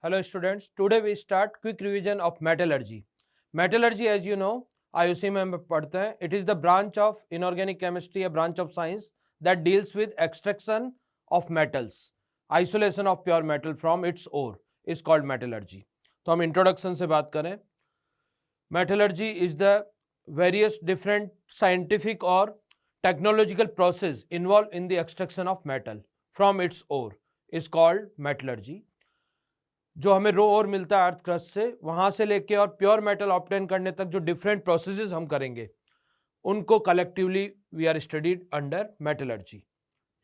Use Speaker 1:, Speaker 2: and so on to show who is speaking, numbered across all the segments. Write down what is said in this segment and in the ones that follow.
Speaker 1: Hello students, today we start quick revision of metallurgy. Metallurgy as you know, IUC में हम पढ़ते हैं. It is the branch of inorganic chemistry, a branch of science that deals with extraction of metals. Isolation of pure metal from its ore is called metallurgy. तो हम introduction से बात करें. Metallurgy is the various different scientific or technological process involved in the extraction of metal from its ore is called metallurgy. जो हमें रो और मिलता है अर्थ क्रस्ट से, वहां से लेके और प्योर मेटल ऑब्टेन करने तक जो डिफरेंट प्रोसेसेस हम करेंगे उनको collectively we are studied under metallurgy.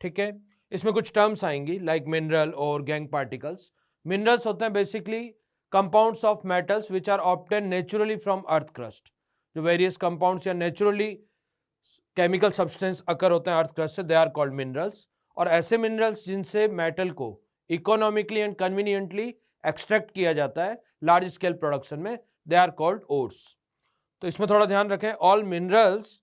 Speaker 1: ठीक है, इसमें कुछ टर्म्स आएंगी लाइक मिनरल और गैंग पार्टिकल्स. मिनरल्स होते हैं basically compounds of metals which are obtain naturally from earth crust. जो वेरियस कंपाउंड्स या नेचुरली केमिकल सब्सटेंस अकर होते हैं अर्थ क्रस्ट से, दे आर कॉल्ड मिनरल्स. और ऐसे मिनरल्स जिनसे मेटल को इकोनॉमिकली एंड कन्वीनियंटली एक्सट्रैक्ट किया जाता है लार्ज स्केल प्रोडक्शन में, दे आर कॉल्ड ओर्स. तो इसमें थोड़ा ध्यान रखें, all minerals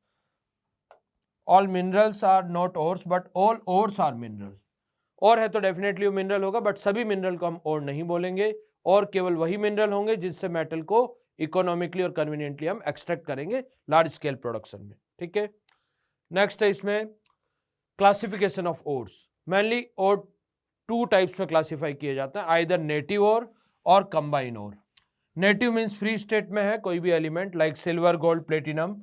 Speaker 1: are not ores but all ores are mineral. और है तो डेफिनेटली वो मिनरल होगा, बट सभी मिनरल को हम और नहीं बोलेंगे, और केवल वही मिनरल होंगे जिससे मेटल को इकोनॉमिकली और कन्वीनियंटली हम एक्सट्रैक्ट करेंगे लार्ज स्केल प्रोडक्शन में. ठीक है, नेक्स्ट है इसमें classification of ores. Mainly ore two types में क्लासिफाई किए जाते हैं, आइदर नेटिव ओर और combine ore. Native means free state में है कोई भी element like silver, gold, platinum,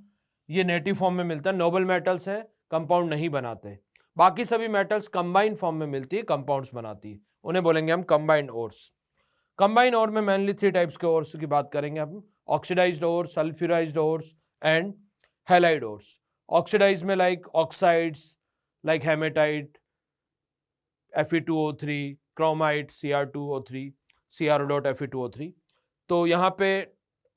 Speaker 1: ये नेटिव फॉर्म में मिलता है, नोबल मेटल्स हैं, कंपाउंड नहीं बनाते. बाकी सभी मेटल्स कंबाइन फॉर्म में मिलती है, कंपाउंड्स बनाती है, उन्हें बोलेंगे हम कंबाइंड ओर्स. कंबाइन ओर में मेनली थ्री टाइप्स के ओर्स की बात करेंगे हम, oxidised ore, sulphurised ores and halide ores. Oxidise में like oxides like haematite, Fe2O3, chromite, Cr2O3, Cr.Fe2O3. तो यहाँ पे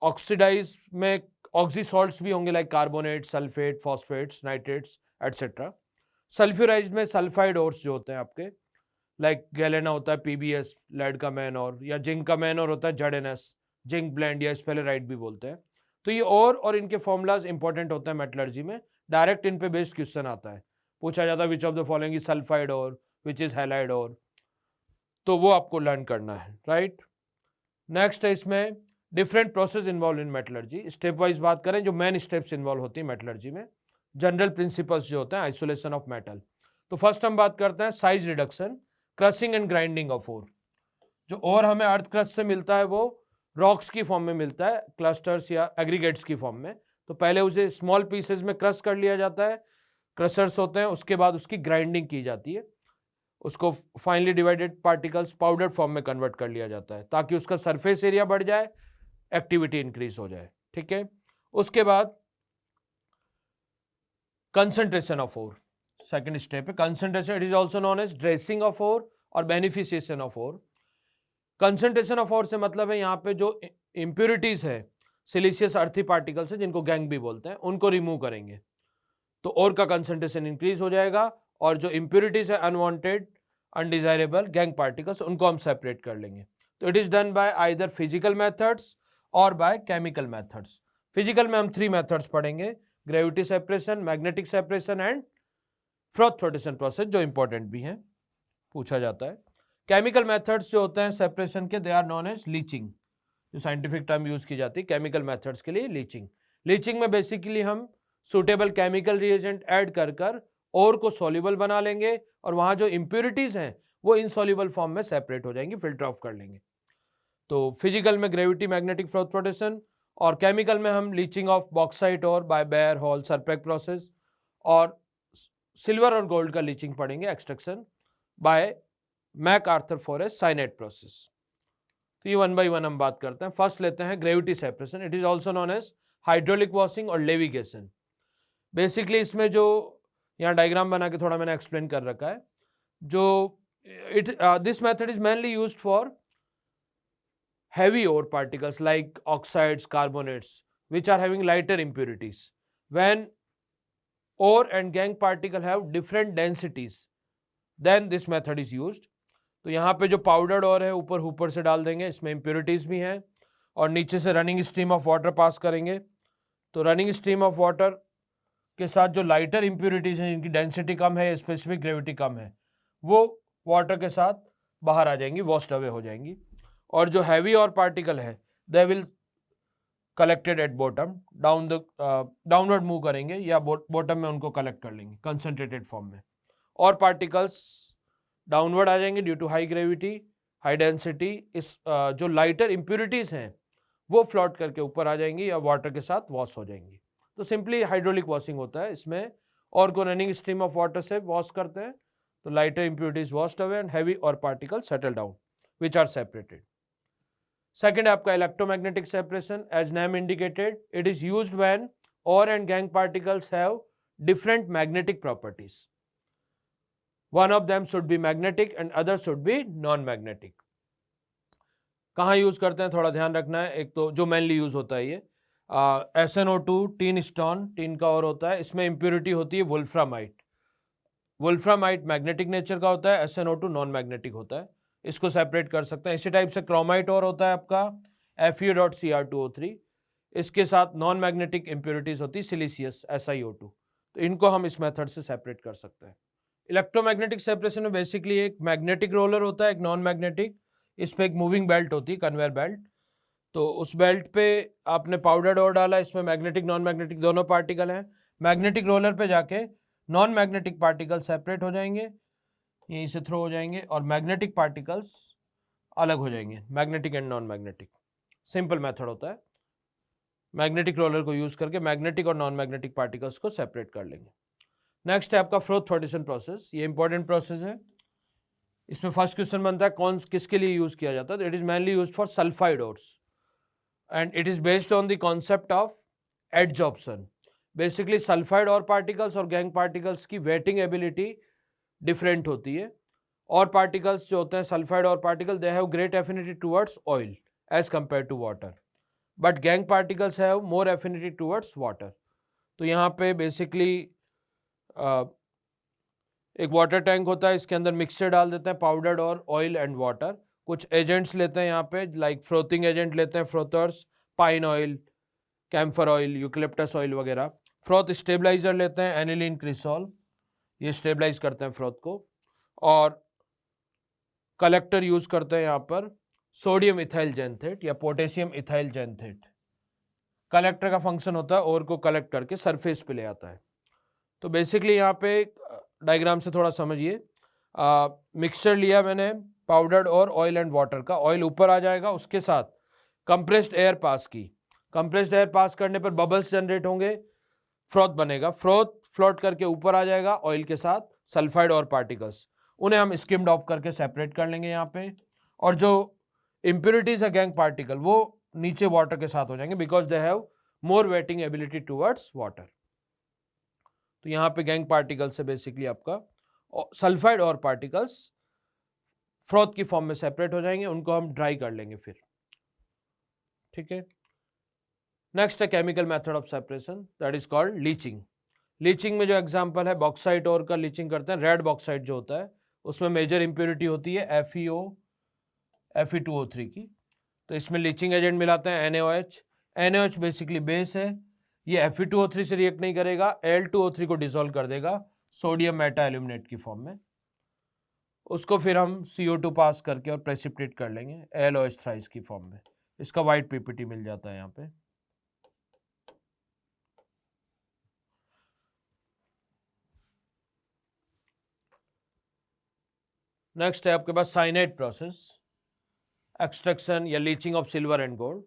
Speaker 1: ऑक्सीडाइज में ऑक्सी सॉल्ट्स भी होंगे like carbonate, sulphate, phosphates, nitrates etcetera. Sulphurised में सल्फाइड ओर्स जो होते हैं आपके लाइक गैलेना होता है, PbS लेड का मैन और, या जिंक का मैन और होता है ZnS, जिंक ब्लेंड या स्पेलेराइट भी बोलते हैं. तो ये और इनके फॉर्मूलाज इंपॉर्टेंट होते हैं मेटलर्जी में. डायरेक्ट इन पे बेस्ड क्वेश्चन आता है, पूछा जाता है which of the following is sulphide और विच इज हैलाइड और, तो वो आपको लर्न करना है. राइट, नेक्स्ट है इसमें different process involve in metallurgy. Step wise बात करें, जो मेन स्टेप्स इन्वॉल्व होती है मेटलर्जी में, जनरल प्रिंसिपल्स जो होते हैं आइसोलेशन ऑफ मेटल. तो फर्स्ट हम बात करते हैं size reduction, crushing and grinding of ore. जो ओर हमें अर्थ क्रस्ट से मिलता है वो रॉक्स की फॉर्म में मिलता है, क्लस्टर्स या एग्रीगेट्स की फॉर्म में. तो पहले उसे स्मॉल पीसेस में क्रश कर लिया जाता है, क्रशर्स होते हैं, उसके बाद उसकी ग्राइंडिंग की जाती है, उसको finally divided particles powder form में कन्वर्ट कर लिया जाता है ताकि उसका सरफेस एरिया बढ़ जाए, एक्टिविटी इंक्रीज हो जाए. ठीक है, उसके बाद concentration of ore, second step है concentration. It is also known as dressing of ore और beneficiation of ore. Concentration of ore से मतलब है यहाँ पे जो इंप्योरिटीज है, सिलिशियस अर्थी पार्टिकल्स है जिनको गैंग भी बोलते हैं, उनको रिमूव करेंगे तो ओर का कंसंट्रेशन इंक्रीज हो जाएगा, और जो इंप्योरिटीज है अनवांटेड अनडिजायरेबल गैंग पार्टिकल्स, उनको हम सेपरेट कर लेंगे. तो it is done bye either physical methods और बाय केमिकल मेथड्स. फिजिकल में हम थ्री मेथड्स पढ़ेंगे, gravity separation, magnetic separation and froth flotation process, जो इंपॉर्टेंट भी हैं, पूछा जाता है. केमिकल मेथड्स जो होते हैं सेपरेशन के, they are known as leaching. जो साइंटिफिक टर्म यूज की जाती है केमिकल मेथड्स के लिए, लीचिंग. लीचिंग में बेसिकली हम सुटेबल केमिकल रिएजेंट ऐड कर और को सॉल्युबल बना लेंगे, और वहां जो इंप्योरिटीज हैं वो इनसॉल्युबल फॉर्म में सेपरेट हो जाएंगी, फिल्टर ऑफ कर लेंगे. तो फिजिकल में ग्रेविटी, मैग्नेटिक फ्रॉथ फ्लोटेशन, और केमिकल में हम लीचिंग ऑफ बॉक्साइट और by Bayer Hall Serpeck process, और सिल्वर और गोल्ड का लीचिंग पढ़ेंगे, extraction by MacArthur Forrest cyanide process. तो ये वन बाय वन हम बात करते हैं. फर्स्ट लेते हैं gravity separation. It is also known as hydraulic washing और लेविगेशन. बेसिकली इसमें जो यहाँ डायग्राम बना के थोड़ा मैंने एक्सप्लेन कर रखा है, जो this method is mainly used for heavy ore particles like oxides, carbonates which are having lighter impurities. When ore and gangue particle have different densities, then this method is used. तो यहाँ पे जो powdered ओर है ऊपर से डाल देंगे, इसमें impurities भी हैं, और नीचे से रनिंग स्ट्रीम ऑफ वाटर पास करेंगे. तो रनिंग स्ट्रीम ऑफ वाटर के साथ जो लाइटर इंप्योरिटीज हैं, जिनकी डेंसिटी कम है, स्पेसिफिक ग्रेविटी कम है, वो वाटर के साथ बाहर आ जाएंगी, वॉश्ड अवे हो जाएंगी. और जो हैवी और पार्टिकल है they will collected at bottom, downward move करेंगे या बॉटम में उनको कलेक्ट कर लेंगे कंसंट्रेटेड फॉर्म में, और पार्टिकल्स डाउनवर्ड आ जाएंगे due to high gravity, high density. इस जो लाइटर इम्प्योरिटीज हैं वो फ्लोट करके ऊपर आ जाएंगी या वाटर के साथ वॉश हो जाएंगी। तो सिंपली हाइड्रोलिक वॉशिंग होता है इसमें, और को रनिंग स्ट्रीम ऑफ वाटर से वॉश करते हैं तो lighter impurities washed away and heavy ore particle settle down which are separated. Second है आपका electromagnetic separation. As name indicated, it is used when ore and gangue particles have different magnetic properties. One of them should be magnetic and other should be non magnetic. कहाँ use करते हैं थोड़ा ध्यान रखना है। एक तो जो मेनली यूज होता है ये SnO2 टीन स्टोन, टीन का और होता है, इसमें इम्प्योरिटी होती है वुल्फ्रामाइट। वुल्फ्रामाइट मैग्नेटिक नेचर का होता है, SnO2 नॉन मैग्नेटिक होता है, इसको सेपरेट कर सकते हैं। इसी टाइप से क्रोमाइट और होता है आपका Fe.Cr2O3, इसके साथ नॉन मैग्नेटिक इम्प्योरिटीज होती है सिलिसियस SiO2, तो इनको हम इस मेथड से सेपरेट कर सकते हैं। इलेक्ट्रोमैग्नेटिक सेपरेशन में बेसिकली एक मैग्नेटिक रोलर होता है, एक नॉन मैग्नेटिक, इस पे एक मूविंग बेल्ट होती है, कन्वेयर बेल्ट, तो उस बेल्ट पे आपने पाउडर और डाला, इसमें मैग्नेटिक नॉन मैग्नेटिक दोनों पार्टिकल हैं। मैग्नेटिक रोलर पे जाके नॉन मैग्नेटिक पार्टिकल सेपरेट हो जाएंगे, यहीं से थ्रो हो जाएंगे, और मैग्नेटिक पार्टिकल्स अलग हो जाएंगे, magnetic and non magnetic. Simple method होता है, मैग्नेटिक रोलर को यूज करके मैग्नेटिक और नॉन मैग्नेटिक पार्टिकल्स को सेपरेट कर लेंगे। नेक्स्ट है आपका फ्रोथ फॉर्मेशन प्रोसेस। ये इंपॉर्टेंट प्रोसेस है, इसमें फर्स्ट क्वेश्चन बनता है कौन किसके लिए यूज किया जाता है, तो it is mainly used for sulphide ores and it is based on the concept of adsorption. Basically sulphide ore particles और गैंग पार्टिकल्स की वेटिंग एबिलिटी डिफरेंट होती है, और पार्टिकल्स जो होते हैं sulphide ore particle they have great affinity towards oil as compare to water, but gangue particles have more affinity towards water. तो यहाँ पे बेसिकली एक वाटर टैंक होता है, इसके अंदर मिक्सचर डाल देते हैं powdered ore oil and water, कुछ एजेंट्स लेते हैं यहाँ पे लाइक फ्रोथिंग एजेंट लेते हैं, frothers, pine oil, camphor oil, eucalyptus oil वगैरह। फ्रोथ स्टेबलाइजर लेते हैं, एनिलीन क्रिसॉल, ये स्टेबलाइज करते हैं फ्रोथ को, और कलेक्टर यूज करते हैं यहाँ पर सोडियम इथाइल जैंथेट या पोटेशियम इथाइल जैंथेट। कलेक्टर का फंक्शन होता है और को कलेक्ट करके सरफेस पे ले आता है। तो बेसिकली यहाँ पे डायग्राम से थोड़ा समझिए, मिक्सचर लिया मैंने powdered ore oil and water का, ऑयल ऊपर आ जाएगा, उसके साथ कंप्रेस्ड एयर पास की, कंप्रेस्ड एयर पास करने पर बबल्स जनरेट होंगे, फ्रोथ बनेगा, फ्रोथ फ्लोट करके ऊपर आ जाएगा ऑयल के साथ, सल्फाइड और पार्टिकल्स, उन्हें हम स्किम्ड ऑफ करके सेपरेट कर लेंगे यहाँ पे, और जो इम्प्योरिटीज है गैंग पार्टिकल वो नीचे वाटर के साथ हो जाएंगे because they have more waiting ability towards water. तो यहाँ पे गैंग पार्टिकल से बेसिकली आपका सल्फाइड और पार्टिकल्स फ्रोथ की फॉर्म में सेपरेट हो जाएंगे, उनको हम ड्राई कर लेंगे फिर, ठीक है। नेक्स्ट है chemical method of separation, that is called leaching. Leaching में जो एग्जांपल है बॉक्साइट और का लीचिंग करते हैं, रेड बॉक्साइट जो होता है उसमें मेजर इंप्योरिटी होती है Fe2O3 की, तो इसमें लीचिंग एजेंट मिलाते हैं NaOH। NaOH बेसिकली बेस है, ये Fe2O3 से रिएक्ट नहीं करेगा, Al2O3 को डिसॉल्व कर देगा सोडियम मेटा एल्यूमिनेट की फॉर्म में, उसको फिर हम CO2 पास करके और प्रेसिपिटेट कर लेंगे AlOH थ्राइस की फॉर्म में, इसका वाइट PPT मिल जाता है यहाँ पे। नेक्स्ट है आपके पास साइनाइड प्रोसेस, एक्सट्रैक्शन या leaching of silver and gold.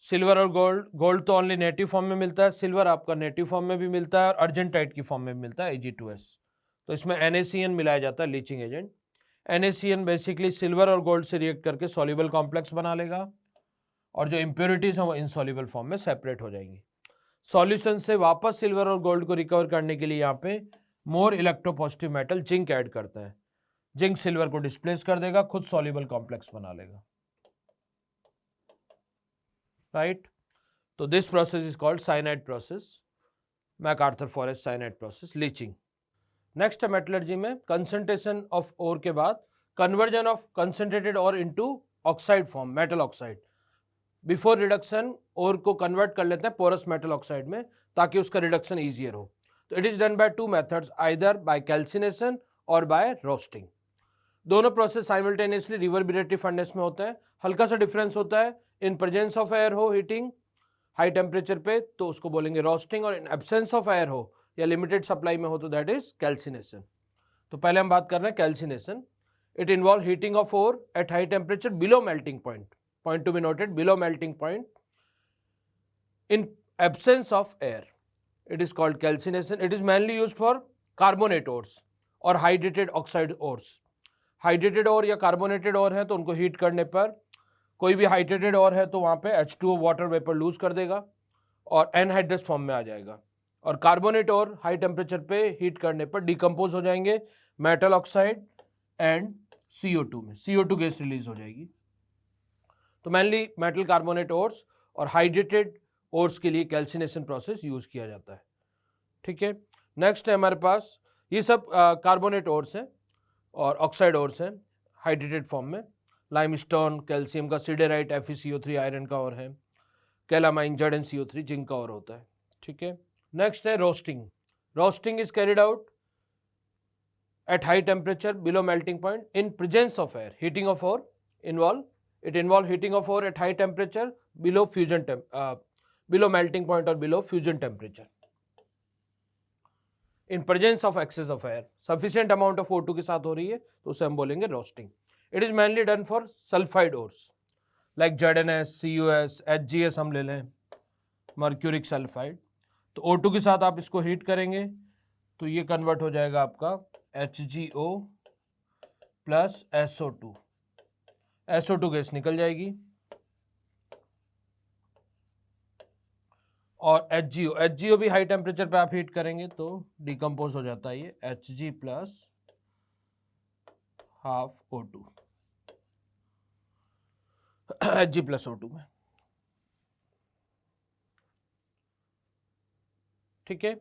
Speaker 1: Silver और गोल्ड तो ओनली नेटिव फॉर्म में मिलता है, सिल्वर आपका नेटिव फॉर्म में भी मिलता है और अर्जेंटाइट की फॉर्म में भी मिलता है Ag2S, तो इसमें NaCN मिलाया जाता है leaching agent. NaCN basically silver और गोल्ड से रिएक्ट करके सॉल्युबल कॉम्प्लेक्स बना लेगा, और जो इम्प्योरिटीज हैं वो इनसॉल्युबल फॉर्म में सेपरेट हो जाएंगी। सॉल्यूशन से वापस सिल्वर और गोल्ड को रिकवर करने के लिए यहाँ पे more electropositive metal zinc add करते हैं, जिंक सिल्वर को डिस्प्लेस कर देगा, खुद सॉल्युबल कॉम्प्लेक्स बना लेगा, राइट। तो this process is called cyanide process, MacArthur Forrest cyanide process, leaching. Next है मेटलर्जी में कंसंट्रेशन ऑफ ओर के बाद conversion of concentrated ore into oxide form, metal oxide. Before reduction ore को convert कर लेते हैं पोरस मेटल ऑक्साइड में ताकि उसका रिडक्शन ईजियर हो। तो it is done by two methods, either bye calcination और बाय रोस्टिंग। दोनों प्रोसेस साइमल्टेनियसली रिवर्बरेटरी फर्नेस में होते हैं। हल्का सा डिफरेंस होता है, इन प्रेजेंस ऑफ एयर हो हीटिंग हाई टेम्परेचर पे तो उसको बोलेंगे रोस्टिंग, और इन एब्सेंस ऑफ एयर हो या लिमिटेड सप्लाई में हो तो दैट इज कैल्सिनेशन। तो पहले हम बात कर रहे हैं calcination. It involve heating of ore at high temperature below melting point, point to be noted, below melting point in absence of air, it is called calcination. It is mainly used for carbonate ores और hydrated oxide ores. Hydrated ore या carbonated ओर है तो उनको heat करने पर, कोई भी hydrated ओर है तो वहाँ पे H2O वाटर वेपर लूज कर देगा और एनहाइड्रस फॉर्म में आ जाएगा, और कार्बोनेट ओर हाई टेम्परेचर पे हीट करने पर डिकम्पोज हो जाएंगे मेटल ऑक्साइड एंड CO2 में, CO2 गैस रिलीज हो जाएगी। तो मेनली मेटल कार्बोनेट ओर्स और हाइड्रेटेड ओर्स के लिए कैल्सिनेशन प्रोसेस यूज किया जाता है। ठीक है, नेक्स्ट है हमारे पास, ये सब कार्बोनेट ओर्स हैं और ऑक्साइड ओर्स हैं हाइड्रेटेड फॉर्म में। लाइमस्टोन कैल्शियम का, सिडेराइट FeCO3 आयरन का और है, कैलामाइन ZnCO3 जिंक का और होता है। ठीक है, नेक्स्ट है roasting. Roasting is carried out at high temperature below melting point in presence of air. Heating of ore involve heating of ore at high temperature below fusion below melting point or below fusion temperature in presence of excess of air. Sufficient amount of O2 के साथ हो रही है तो उसे हम बोलेंगे roasting. It is mainly done for sulphide ores like ZnS, CuS, HgS हम ले लें, मर्क्यूरिक सल्फाइड। तो O2 के साथ आप इसको हीट करेंगे तो ये कन्वर्ट हो जाएगा आपका HgO plus SO2, SO2 gas निकल जाएगी और HgO भी हाई टेम्परेचर पे आप हीट करेंगे तो डिकम्पोज हो जाता है ये Hg plus half O2, Hg plus O2 में। ठीक है,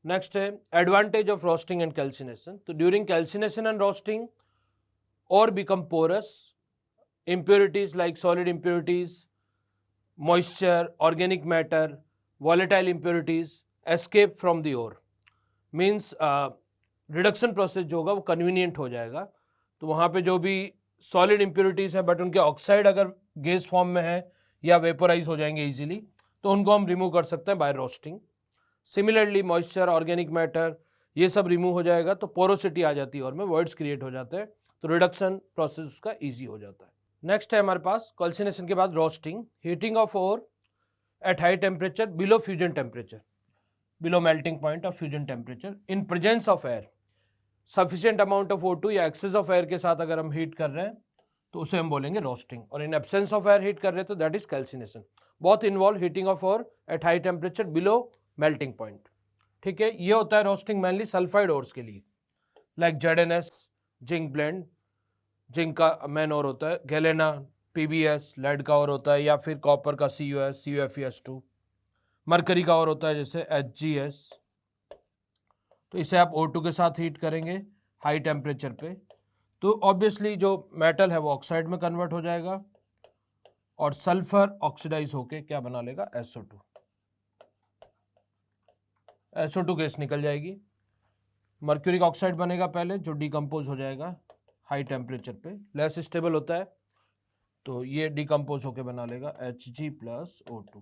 Speaker 1: नेक्स्ट है advantage of roasting and calcination. तो during calcination and roasting ore become porous, impurities like solid impurities, moisture, organic matter, volatile impurities escape from the ore, means reduction process जो होगा वो convenient हो जाएगा। तो वहाँ पे जो भी सॉलिड इम्प्योरिटीज़ है बट उनके ऑक्साइड अगर गैस फॉर्म में है या वेपोराइज हो जाएंगे इजीली, तो उनको हम रिमूव कर सकते हैं by roasting. Similarly moisture, organic matter ये सब रिमूव हो जाएगा तो पोरोसिटी आ जाती है और में वर्ड्स क्रिएट हो जाते हैं, तो रिडक्शन प्रोसेस उसका ईजी हो जाता है। नेक्स्ट है हमारे पास कैल्सिनेशन के बाद roasting, heating of ore at high temperature below fusion temperature, below melting point of fusion temperature in presence of air. Sufficient amount of O2 या एक्सेस ऑफ एयर के साथ अगर हम हीट कर रहे हैं तो उसे हम बोलेंगे रोस्टिंग, और in absence of air heat कर रहे हैं तो दैट इज कैल्सिनेशन। बहुत involve heating of ore at high temperature below melting point. ठीक है, ये होता है रोस्टिंग मेनली सल्फाइड ओर्स के लिए, like ZnS zinc blende, zinc का मेन और होता है, गैलेना PbS लेड का और होता है, या फिर कॉपर का CuS CuFeS2, मरकरी का और होता है जैसे HgS। तो इसे आप O2 के साथ हीट करेंगे हाई टेम्परेचर पे तो ऑब्वियसली जो मेटल है वो ऑक्साइड में कन्वर्ट हो जाएगा और सल्फर ऑक्सीडाइज होके क्या बना लेगा SO2, SO2 गैस निकल जाएगी। मर्क्यूरिक ऑक्साइड बनेगा पहले जो डिकम्पोज हो जाएगा हाई टेम्परेचर पे, लेस स्टेबल होता है तो ये डिकम्पोज होके बना लेगा Hg plus O2।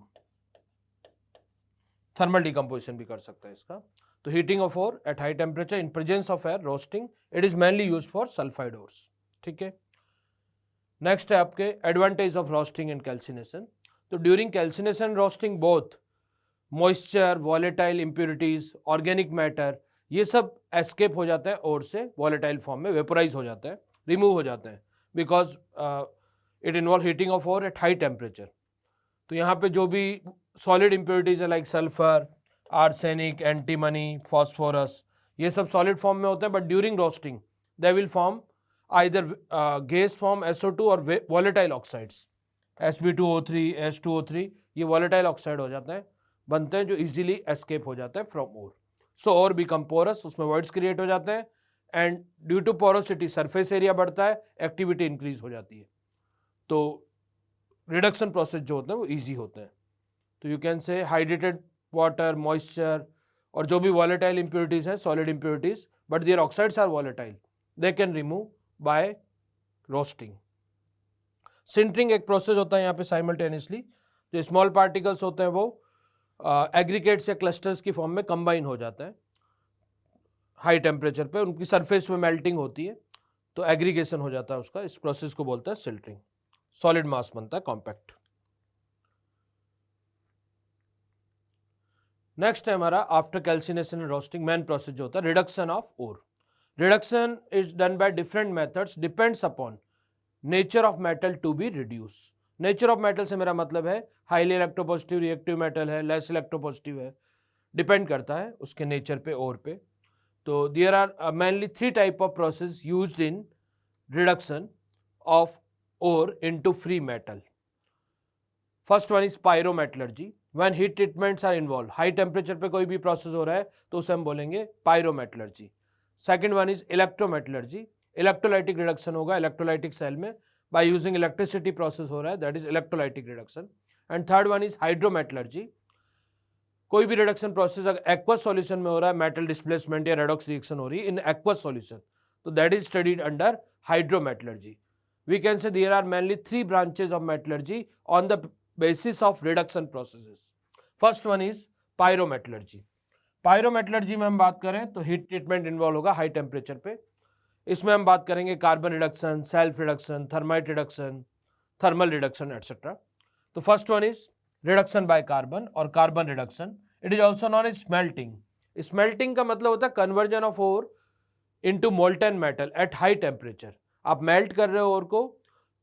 Speaker 1: Thermal decomposition भी कर सकता है इसका। तो heating of ore at high temperature in presence of air, roasting, it is mainly use for sulphide ores. ठीक है, नेक्स्ट है आपके advantage of roasting and calcination. तो during calcination roasting both moisture, volatile impurities, organic matter ये सब escape हो जाता है ओर से, वॉलेटाइल फॉर्म में वेपोराइज हो जाते हैं, रिमूव हो जाते हैं, because it involve heating of ore at high temperature. तो यहाँ पे जो भी सॉलिड इम्प्योरिटीज है like sulphur, arsenic, antimony, phosphorus ये सब सॉलिड फॉर्म में होते हैं, but during roasting they will form either gas form SO2 और वॉलेटाइल ऑक्साइड्स Sb2O3, H2O3 ये वॉलेटाइल ऑक्साइड हो जाते हैं, बनते हैं जो इजीली एस्केप हो जाते हैं from ore. So ore become porous, उसमें वर्ड्स क्रिएट हो जाते हैं and due to porosity surface area बढ़ता है, एक्टिविटी इंक्रीज हो जाती है, तो रिडक्शन प्रोसेस जो होते हैं वो ईजी होते हैं। तो you can say hydrated water, moisture और जो भी वॉलेटाइल इम्प्योरिटीज हैं, solid impurities, but their oxides are volatile, they can remove by roasting. Sintering एक प्रोसेस होता है यहाँ पे साइमल्टेनियसली, जो स्मॉल पार्टिकल्स होते हैं वो एग्रीगेट्स या क्लस्टर्स की फॉर्म में कंबाइन हो जाता है हाई टेम्परेचर पे, उनकी सरफेस में मेल्टिंग होती है तो एग्रीगेशन हो जाता है उसका, इस प्रोसेस को बोलते हैं सिल्टरिंग। सॉलिड मास बनता है कॉम्पैक्ट। नेक्स्ट है हमारा after calcination and roasting main process जो होता है reduction of ore. Reduction is done by different methods, depends upon nature of metal to be reduce. Nature of metal से मेरा मतलब है हाईली इलेक्ट्रोपॉजिटिव रिएक्टिव मेटल है, लेस इलेक्ट्रोपॉजिटिव है, depend करता है उसके नेचर पे, ओर पे। तो there are mainly 3 type of process used in reduction of ore into free metal. First one is pyrometallurgy, when heat treatments are involve, high temperature पे कोई भी प्रोसेस हो रहा है तो उसे हम बोलेंगे pyrometallurgy. Second one is electrometallurgy, electrolytic reduction होगा इलेक्ट्रोलाइटिक सेल में, बाय यूजिंग इलेक्ट्रिसिटी प्रोसेस हो रहा है, that is electrolytic reduction. And third one is hydrometallurgy, कोई भी रिडक्शन प्रोसेस अगर एक्वस सॉल्यूशन में हो रहा है, मेटल डिस्प्लेसमेंट या रेडॉक्स रिएक्शन हो रही है इन एक्वस सॉल्यूशन, तो that is studied under hydrometallurgy. We can say there are mainly 3 branches of metallurgy on the basis of reduction processes. First one is pyrometallurgy. Pyrometallurgy में हम बात करें तो हीट ट्रीटमेंट इन्वॉल्व होगा high temperature पे। इसमें हम बात करेंगे carbon reduction, self reduction, thermite reduction, thermal reduction etcetera. तो first one is reduction by carbon और carbon reduction, it is also known as smelting. Smelting का मतलब होता है conversion of ore into molten metal at high temperature. आप melt कर रहे हो ओर को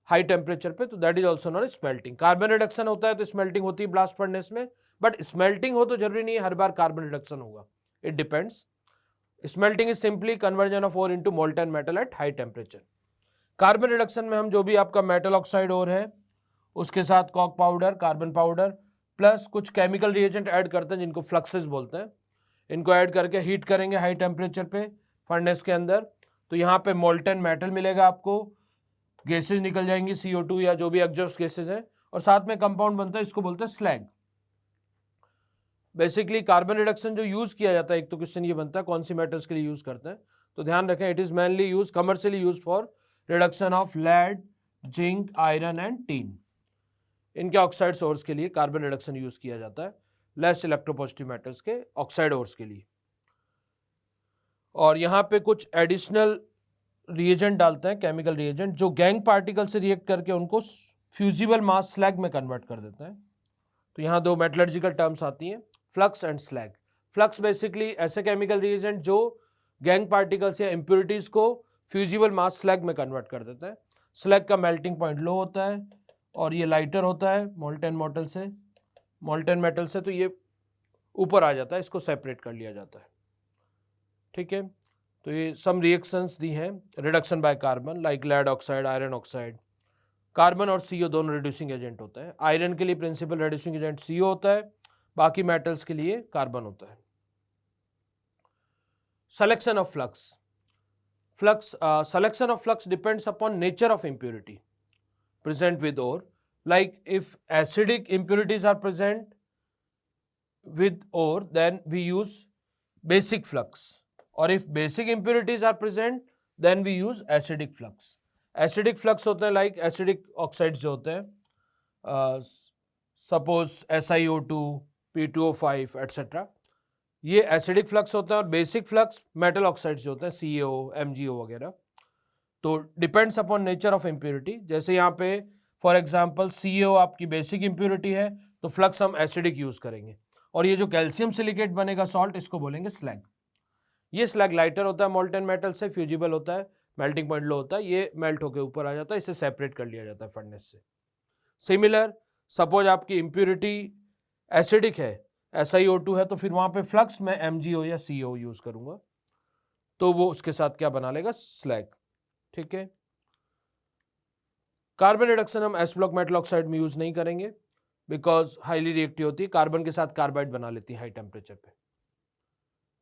Speaker 1: हाई टेम्परेचर पे, तो that is also known as smelting. Carbon reduction होता है तो स्मेल्टिंग होती है ब्लास्ट फर्नेस में, बट स्मेल्टिंग हो तो जरूरी नहीं है हर बार कार्बन रिडक्शन होगा, it depends. Smelting is simply conversion of ore into molten metal at high temperature. Carbon reduction में हम जो भी आपका मेटल ऑक्साइड ओर है उसके साथ coke powder, carbon powder plus कुछ केमिकल रिएजेंट ऐड करते हैं जिनको फ्लक्सेस बोलते हैं, इनको ऐड करके हीट करेंगे हाई टेम्परेचर पे फर्नेस के अंदर, तो यहाँ पे मोल्टन मेटल मिलेगा आपको, गैसेज निकल जाएंगी CO2 या जो भी एग्जॉस्ट गैसेज हैं, और साथ में कंपाउंड बनता है, इसको बोलते हैं स्लैग। बेसिकली कार्बन रिडक्शन जो यूज किया जाता है, एक तो क्वेश्चन ये बनता है कौन सी मेटल्स के लिए यूज करते हैं, तो ध्यान रखें it is mainly use commercially use for reduction of lead, zinc, iron and tin. इनके ऑक्साइड सोर्स के लिए कार्बन रिडक्शन यूज किया जाता है, लेस इलेक्ट्रोपॉजिटिव मेटल्स के ऑक्साइड ओर्स के लिए। और यहाँ पे कुछ एडिशनल रिएजेंट डालते हैं, केमिकल रिएजेंट, जो गैंग पार्टिकल से रिएक्ट करके उनको फ्यूजिबल मास स्लैग में कन्वर्ट कर देते हैं। तो यहाँ 2 मेटलर्जिकल टर्म्स आती हैं, flux and slag. Flux basically ऐसे केमिकल रिएजेंट जो गैंग पार्टिकल्स या इम्प्योरिटीज को फ्यूजिबल मास स्लैग में कन्वर्ट कर देता है। स्लैग का मेल्टिंग पॉइंट लो होता है और ये लाइटर होता है मोल्टन मेटल से, तो ये ऊपर आ जाता है, इसको सेपरेट कर लिया जाता है। ठीक है, तो ये सम रिएक्शंस दी हैं reduction by carbon, like lead oxide, iron oxide. Carbon और CO दोनों रिड्यूसिंग एजेंट होते हैं। आयरन के लिए प्रिंसिपल रिड्यूसिंग एजेंट CO होता है, बाकी मेटल्स के लिए कार्बन होता है। Selection of flux. Selection of flux depends upon nature of impurity present with ore. Like if acidic impurities are present with ore, then we use basic flux. Or if basic impurities are present, then we use acidic flux. Acidic flux होते हैं like acidic oxides जो होते हैं, suppose SiO2, P2O5 etc. ये acidic flux होता है। और basic flux metal oxides जो होते हैं CaO, MgO वगैरह। तो depends upon nature of impurity. जैसे यहाँ पे फॉर एग्जांपल CaO आपकी बेसिक इम्प्योरिटी है तो फ्लक्स हम एसिडिक यूज करेंगे। और ये जो कैल्शियम सिलिकेट बनेगा सॉल्ट, इसको बोलेंगे स्लैग। ये स्लैग लाइटर होता है मोल्टन मेटल से, फ्यूजिबल होता है, मेल्टिंग पॉइंट लो होता है, ये मेल्ट होकर ऊपर आ जाता है, इसे सेपरेट कर लिया जाता है फर्नेस से। सिमिलर सपोज आपकी इम्प्योरिटी एसिडिक है, SiO2 है, तो फिर वहां पे फ्लक्स में MgO या CO यूज करूंगा, तो वो उसके साथ क्या बना लेगा, स्लैग। ठीक है, कार्बन रिडक्शन हम एस ब्लॉक मेटल ऑक्साइड में यूज नहीं करेंगे बिकॉज हाईली रिएक्टिव होती है, कार्बन के साथ कार्बाइड बना लेती है हाई टेम्परेचर पे।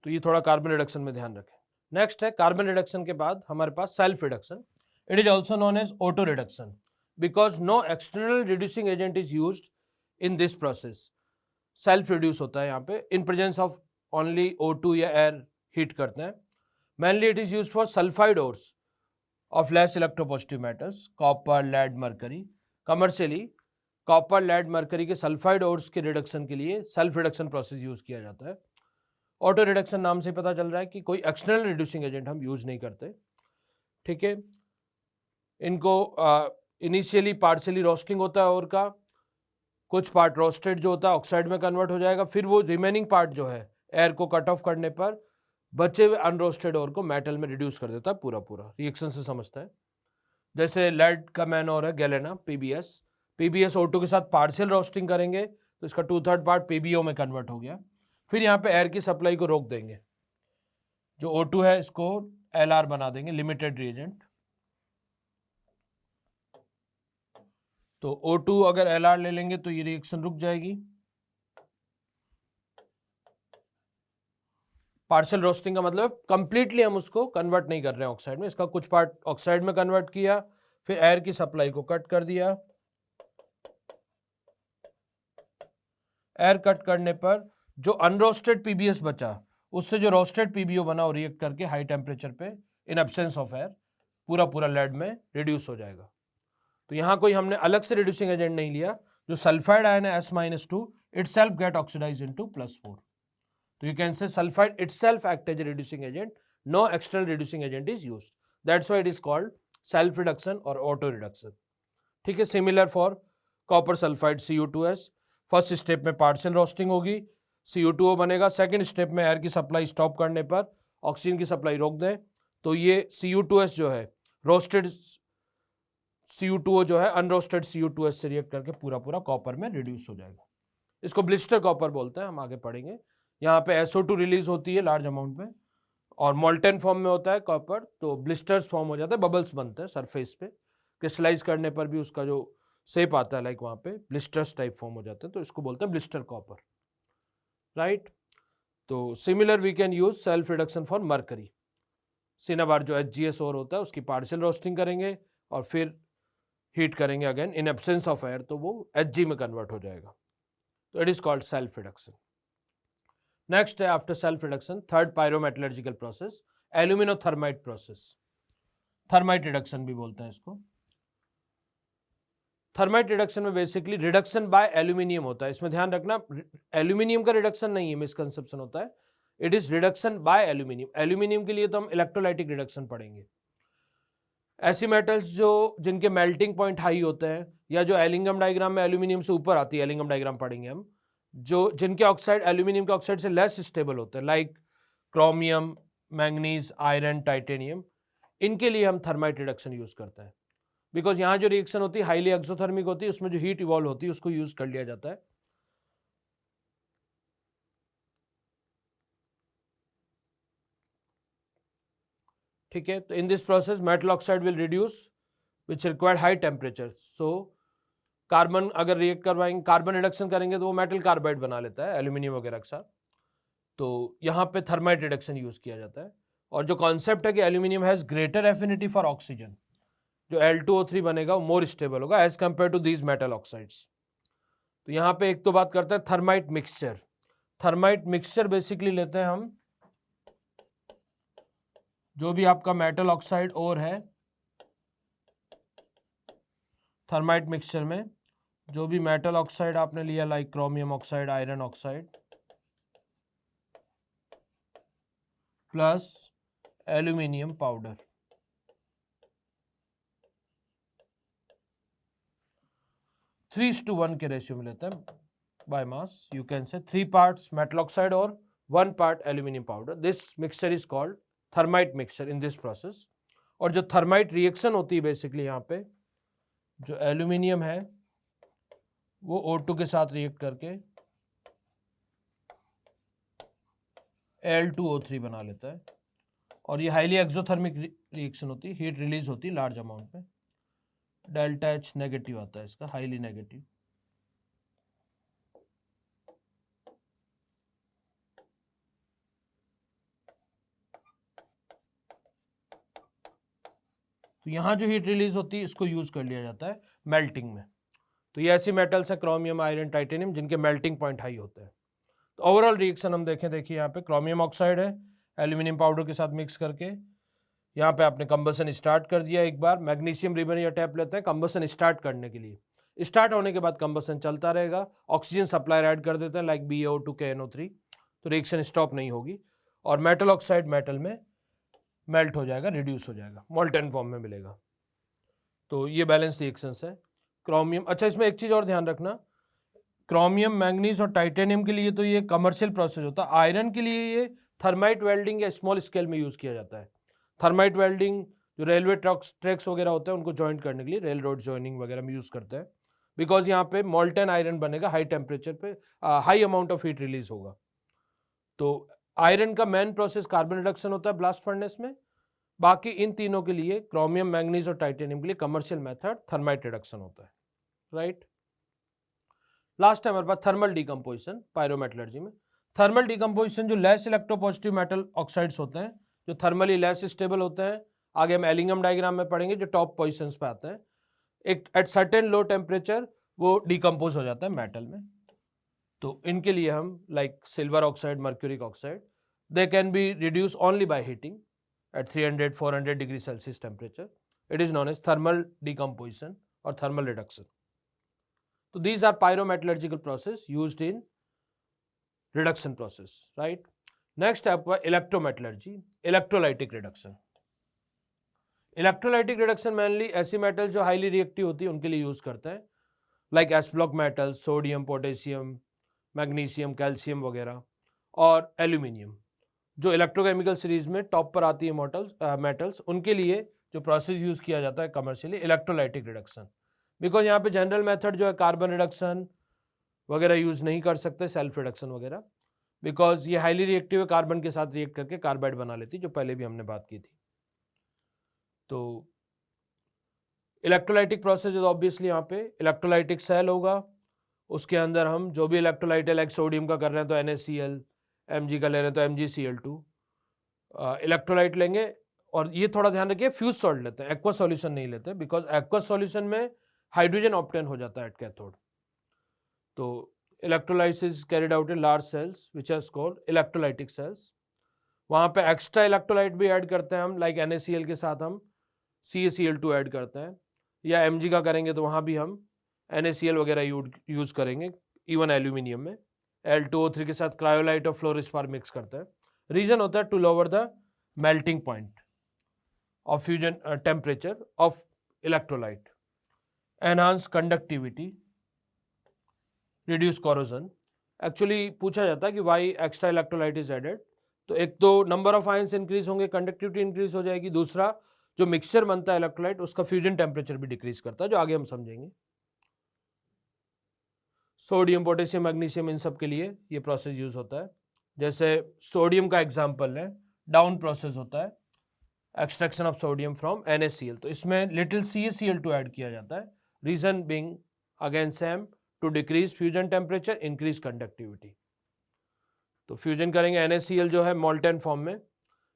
Speaker 1: तो ये थोड़ा कार्बन रिडक्शन में ध्यान रखें। नेक्स्ट है कार्बन रिडक्शन के बाद हमारे पास self reduction. It is also known as auto reduction because no external reducing agent is used in this process. Self reduce होता है यहाँ पे इन प्रेजेंस ऑफ ओनली O2 या एयर हीट करते हैं। Mainly it is use for sulphide ores of less electropositive metals, copper, lead, mercury. Commercially, copper, lead, mercury के sulphide ores के reduction के लिए सेल्फ रिडक्शन प्रोसेस यूज किया जाता है। ऑटो रिडक्शन नाम से पता चल रहा है कि कोई एक्सटर्नल रिड्यूसिंग एजेंट हम यूज नहीं करते, ठीक है। इनको इनिशियली पार्शियली रोस्टिंग होता है और का कुछ पार्ट रोस्टेड जो होता है ऑक्साइड में कन्वर्ट हो जाएगा, फिर वो रिमेनिंग पार्ट जो है एयर को कट ऑफ करने पर बचे हुए अनरोस्टेड और को मेटल में रिड्यूस कर देता है पूरा पूरा, रिएक्शन से समझता है। जैसे लेड का मैन और है गैलेना, पीबीएस, पीबीएस O2 के साथ पार्शियल रोस्टिंग करेंगे तो इसका 2/3 पार्ट पीबीओ में कन्वर्ट हो गया, फिर यहाँ पे एयर की सप्लाई को रोक देंगे, जो O2 है इसको LR बना देंगे, लिमिटेड रिएजेंट। तो O2 अगर LR ले लेंगे तो ये रिएक्शन रुक जाएगी। पार्शियल रोस्टिंग का मतलब कंप्लीटली हम उसको कन्वर्ट नहीं कर रहे हैं ऑक्साइड में, इसका कुछ पार्ट ऑक्साइड में कन्वर्ट किया, फिर एयर की सप्लाई को कट कर दिया। एयर कट करने पर जो अनरोस्टेड पीबीएस बचा उससे जो रोस्टेड पीबीओ बना वो रिएक्ट करके हाई टेम्परेचर पे इन एब्सेंस ऑफ एयर पूरा पूरा लेड में रिड्यूस हो जाएगा। तो यहाँ कोई हमने अलग से रिड्यूसिंग एजेंट नहीं लिया, जो सल्फाइड आयन है S-2 itself get oxidized into +4. So you can say sulfide itself act as a reducing agent, no external reducing agent is used. That's why it is called self reduction or auto reduction. ठीक है, similar for copper sulphide CU2S, first step में partial roasting होगी, CU2O बनेगा, second step में air की supply stop करने पर oxygen की सप्लाई रोक दें तो ये CU2S जो है रोस्टेड CU2O जो है अनरोस्टेड CU2S से रिएक्ट करके पूरा पूरा कॉपर में रिड्यूस हो जाएगा। इसको ब्लिस्टर कॉपर बोलते हैं, हम आगे पढ़ेंगे। यहाँ पे SO2 रिलीज होती है लार्ज अमाउंट में और मोल्टेन फॉर्म में होता है कॉपर, तो ब्लिस्टर्स फॉर्म हो जाते हैं, बबल्स बनते हैं सरफेस पे, क्रिस्टलाइज करने पर भी उसका जो शेप आता है लाइक वहाँ पे ब्लिस्टर्स टाइप फॉर्म हो जाते हैं, तो इसको बोलते हैं ब्लिस्टर कॉपर, राइट। तो similar we can use self reduction for mercury. Cinnabar जो HGS और होता है उसकी पार्शियल रोस्टिंग करेंगे और फिर हीट करेंगे again in absence of air, तो वो Hg में कन्वर्ट हो जाएगा, तो it is called self reduction. Next है after self reduction third pyrometallurgical process, aluminothermite process, thermite reduction भी बोलते हैं इसको। थर्माइट रिडक्शन में बेसिकली रिडक्शन बाय एल्यूमिनियम होता है, इसमें ध्यान रखना एल्यूमिनियम का रिडक्शन नहीं है, मिसकंसेप्शन होता है, it is reduction by aluminium. Aluminium के लिए तो हम इलेक्ट्रोलाइटिक रिडक्शन पढ़ेंगे। ऐसी मेटल्स जो जिनके मेल्टिंग पॉइंट हाई होते हैं या जो एलिंगम डायग्राम में एल्यूमिनियम से ऊपर आती है, एलिंगम डायग्राम पढ़ेंगे हम, जो जिनके ऑक्साइड एल्यूमिनियम के ऑक्साइड से लेस स्टेबल होते हैं like chromium, manganese, iron, titanium, इनके लिए हम थर्माइट रिडक्शन यूज करते हैं, बिकॉज यहाँ जो रिएक्शन होती है हाईली एक्सोथर्मिक होती है, उसमें जो हीट इवॉल्व होती है उसको यूज कर लिया जाता है। ठीक है, तो इन this process metal oxide will reduce which required high temperature. So carbon अगर रिएक्ट करवाएंगे, कार्बन रिडक्शन करेंगे तो वो मेटल कार्बाइड बना लेता है एल्यूमिनियम वगैरह के साथ, तो यहाँ पे थर्माइट रिडक्शन यूज किया जाता है। और जो कॉन्सेप्ट है कि aluminium has greater affinity for oxygen, जो L2O3 बनेगा वो मोर स्टेबल होगा as compare to these metal oxides. तो यहाँ पे एक तो बात करते हैं thermite mixture. Thermite mixture basically लेते हैं हम जो भी आपका मेटल ऑक्साइड और है, थर्माइट मिक्सचर में जो भी मेटल ऑक्साइड आपने लिया like chromium oxide, iron oxide plus aluminium powder, 3:1 के रेशियो में लेते हैं बाय मास। यू कैन से 3 पार्ट्स मेटल ऑक्साइड और 1 part aluminium powder. This mixture is called thermite mixture in this process. और जो थर्माइट रिएक्शन होती है बेसिकली यहाँ पे जो एल्यूमिनियम है वो O2 के साथ रिएक्ट करके L2O3 बना लेता है, और ये हाईली एक्सोथर्मिक रिएक्शन होती है, हीट रिलीज होती है लार्ज अमाउंट में, डेल्टा H नेगेटिव आता है इसका, हाईली नेगेटिव। तो यहाँ जो हीट रिलीज होती है इसको यूज कर लिया जाता है मेल्टिंग में। तो ये ऐसी मेटल्स हैं क्रोमियम, आयरन, टाइटेनियम जिनके मेल्टिंग पॉइंट हाई होते हैं। तो ओवरऑल रिएक्शन हम देखें, देखिए यहाँ पे क्रोमियम ऑक्साइड है एल्यूमिनियम पाउडर के साथ मिक्स करके यहाँ पे आपने कंबसन स्टार्ट कर दिया, एक बार मैग्नीशियम रिबन या टैप लेते हैं कंबसन स्टार्ट करने के लिए, स्टार्ट होने के बाद कंबसन चलता रहेगा, ऑक्सीजन सप्लाई ऐड कर देते हैं लाइक BaO2 KNO3, तो रिएक्शन स्टॉप नहीं होगी और मेटल ऑक्साइड मेटल में मेल्ट हो जाएगा, रिड्यूस हो जाएगा, मोल्टेन फॉर्म में मिलेगा। तो ये बैलेंस रिएक्शंस है। क्रोमियम, अच्छा इसमें एक चीज़ और ध्यान रखना, क्रोमियम मैंगनीज और टाइटेनियम के लिए तो ये कमर्शियल प्रोसेस होता है, आयरन के लिए ये थर्माइट वेल्डिंग या स्मॉल स्केल में यूज़ किया जाता है। थर्माइट वेल्डिंग जो रेलवे ट्रैक्स वगैरह होते हैं उनको जॉइंट करने के लिए रेल रोड जॉइनिंग वगैरह में यूज़ करते हैं, बिकॉज यहाँ पे मोल्टेन आयरन बनेगा, हाई टेम्परेचर पे high amount of heat release होगा। तो आयरन का मेन प्रोसेस कार्बन रिडक्शन होता है ब्लास्ट फर्नेस में, बाकी इन तीनों के लिए क्रोमियम मैंगनीज और टाइटेनियम के लिए कमर्शियल मेथड थर्माइट रिडक्शन होता है, राइट। लास्ट है हमारे पास थर्मल डिकम्पोजिशन पायरोमेटलर्जी में। थर्मल डिकम्पोजिशन जो लेस इलेक्ट्रोपॉजिटिव मेटल ऑक्साइड्स होते हैं जो थर्मली लेस स्टेबल होते हैं, आगे हम एलिंगम डायग्राम में पढ़ेंगे, जो टॉप पोजिशंस पे आते हैं, एक एट सर्टेन लो टेम्परेचर वो डिकम्पोज हो जाता है मेटल में। तो इनके लिए हम like silver oxide, mercuric oxide, they can be reduce only by heating at 300-400 degree Celsius temperature. It is known as thermal decomposition or thermal reduction. So these are pyrometallurgical process used in reduction process, right? Next आपका electrometallurgy, electrolytic reduction. Electrolytic reduction mainly ऐसी metal जो highly reactive होती है उनके लिए use करते हैं, like S block metal, sodium, potassium, magnesium, calcium वगैरह, और एल्यूमिनियम जो इलेक्ट्रोकेमिकल सीरीज में टॉप पर आती है मेटल्स, उनके लिए जो प्रोसेस यूज किया जाता है कमर्शियली, इलेक्ट्रोलाइटिक रिडक्शन। बिकॉज यहाँ पे जनरल मेथड जो है कार्बन रिडक्शन वगैरह यूज नहीं कर सकते, सेल्फ रिडक्शन वगैरह, बिकॉज ये हाईली रिएक्टिव है, कार्बन के साथ रिएक्ट करके कार्बाइड बना लेती, जो पहले भी हमने बात की थी। तो इलेक्ट्रोलाइटिक प्रोसेस ऑब्वियसली यहाँ पे इलेक्ट्रोलाइटिक सेल होगा, उसके अंदर हम जो भी इलेक्ट्रोलाइट है लाइक सोडियम का कर रहे हैं तो NaCl, Mg का ले रहे हैं तो MgCl2, इलेक्ट्रोलाइट लेंगे। और ये थोड़ा ध्यान रखिए, फ्यूज सॉल्ट लेते हैं, एक्वा सॉल्यूशन नहीं लेते, बिकॉज एक्वा सॉल्यूशन में हाइड्रोजन ऑब्टेन हो जाता है एट कैथोड। तो electrolysis carried out in large cells which are called electrolytic cells. वहाँ पे एक्स्ट्रा इलेक्ट्रोलाइट भी ऐड करते हैं हम, लाइक NaCl के साथ हम CaCl2 ऐड करते हैं, या Mg का करेंगे तो वहाँ भी हम NaCl वगैरह यूज करेंगे, इवन एल्यूमिनियम में L2O3 के साथ क्रायोलाइट और फ्लोरिस्पार मिक्स करते हैं। रीजन होता है to lower the melting point of fusion temperature of electrolyte, enhance conductivity, reduce corrosion. Actually पूछा जाता है कि why extra electrolyte is added, तो एक तो नंबर ऑफ आयंस इंक्रीज होंगे, कंडक्टिविटी इंक्रीज हो जाएगी, दूसरा जो मिक्सचर बनता है इलेक्ट्रोलाइट उसका फ्यूजन टेम्परेचर भी डिक्रीज करता है, जो आगे हम समझेंगे। सोडियम, पोटेशियम, मैग्नीशियम, इन सब के लिए ये प्रोसेस यूज होता है। जैसे सोडियम का एग्जांपल है, डाउन प्रोसेस होता है, extraction of sodium from NaCl, तो इसमें लिटिल CaCl2 ऐड किया जाता है, reason being again same, to decrease fusion temperature, increase conductivity. तो फ्यूजन करेंगे, NaCl जो है मोल्टेन फॉर्म में,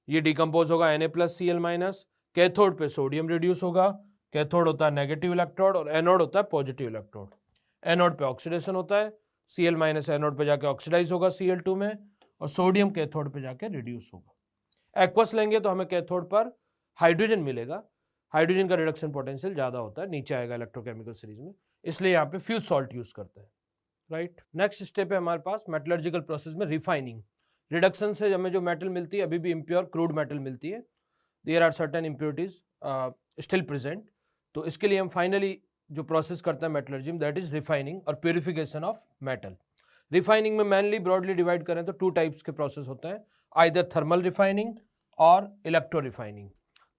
Speaker 1: ये डिकम्पोज होगा Na+Cl-, कैथोड पे सोडियम रिड्यूस होगा, कैथोड होता है नेगेटिव इलेक्ट्रोड और एनोड होता है पॉजिटिव इलेक्ट्रोड। एनोड पे ऑक्सीडेशन होता है, Cl- एनोड पे जाके ऑक्सीडाइज होगा Cl2 में, और सोडियम कैथोड पे जाके रिड्यूस होगा। एक्वस लेंगे तो हमें कैथोड पर हाइड्रोजन मिलेगा, हाइड्रोजन का रिडक्शन पोटेंशियल ज़्यादा होता है, नीचे आएगा इलेक्ट्रोकेमिकल सीरीज में, इसलिए यहाँ पे फ्यूज सॉल्ट यूज करते हैं, राइट। नेक्स्ट स्टेप है हमारे पास मेटलर्जिकल प्रोसेस में रिफाइनिंग। रिडक्शन से हमें जो मेटल मिलती है अभी भी इम्प्योर क्रूड मेटल मिलती है, there are certain impurities still present. तो इसके लिए हम फाइनली जो प्रोसेस करते हैं मेटलर्जी में, दैट इज रिफाइनिंग और प्योरिफिकेशन ऑफ मेटल। रिफाइनिंग में मेनली ब्रॉडली डिवाइड करें तो टू टाइप्स के प्रोसेस होते हैं, आइदर थर्मल रिफाइनिंग और electro refining.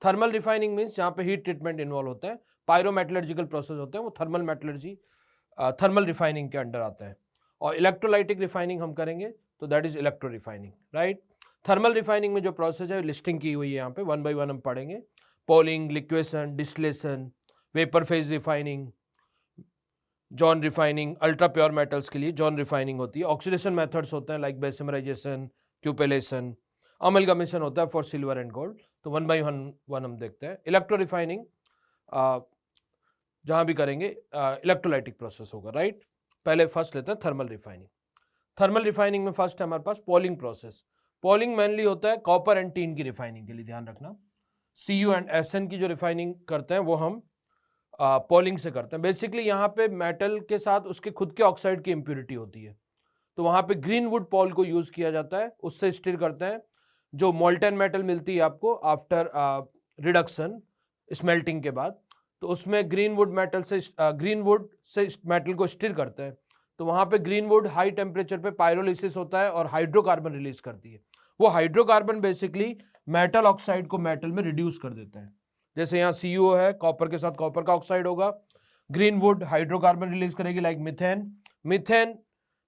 Speaker 1: Thermal refining means जहाँ पे हीट ट्रीटमेंट इन्वॉल्व होता है, पायरोमेटलर्जिकल प्रोसेस होते हैं वो थर्मल मेटलर्जी थर्मल रिफाइनिंग के अंडर आते हैं, और इलेक्ट्रोलाइटिक रिफाइनिंग हम करेंगे तो that is electro refining, right. Thermal refining में जो प्रोसेस है लिस्टिंग की हुई है यहाँ पे, वन बाई वन हम पढ़ेंगे। Polling, liquation, distillation, vapour phase refining, John refining, ultra pure metals के लिए जॉन रिफाइनिंग होती है। ऑक्सीडेशन मेथड्स होते हैं लाइक बेसिमराइजेशन, क्यूपेलेशन, अमलगमेशन होता है फॉर सिल्वर एंड गोल्ड। तो वन बाई वन हम देखते हैं। इलेक्ट्रो रिफाइनिंग जहाँ भी करेंगे इलेक्ट्रोलाइटिक प्रोसेस होगा, राइट। पहले फर्स्ट लेते हैं थर्मल रिफाइनिंग। थर्मल रिफाइनिंग में फर्स्ट है हमारे पास पोलिंग प्रोसेस। पोलिंग मेनली होता है कॉपर एंड टीन की रिफाइनिंग के लिए, ध्यान रखना। Cu एंड Sn की जो रिफाइनिंग करते हैं वो हम पॉलिंग से करते हैं। बेसिकली यहाँ पे मेटल के साथ उसके खुद के ऑक्साइड की इम्प्यूरिटी होती है, तो वहाँ पे ग्रीनवुड पॉल को यूज किया जाता है, उससे स्टिर करते हैं। जो मोल्टन मेटल मिलती है आपको आफ्टर रिडक्शन स्मेल्टिंग के बाद, तो उसमें ग्रीनवुड से मेटल को स्टिर करते हैं, तो वहाँ पे ग्रीनवुड हाई टेम्परेचर पे पायरोलिसिस होता है और हाइड्रोकार्बन रिलीज करती है। वो हाइड्रोकार्बन बेसिकली मेटल ऑक्साइड को मेटल में रिड्यूस कर देता है। जैसे यहाँ CO है, कॉपर के साथ कॉपर का ऑक्साइड होगा, ग्रीनवुड हाइड्रोकार्बन रिलीज करेगी लाइक मिथेन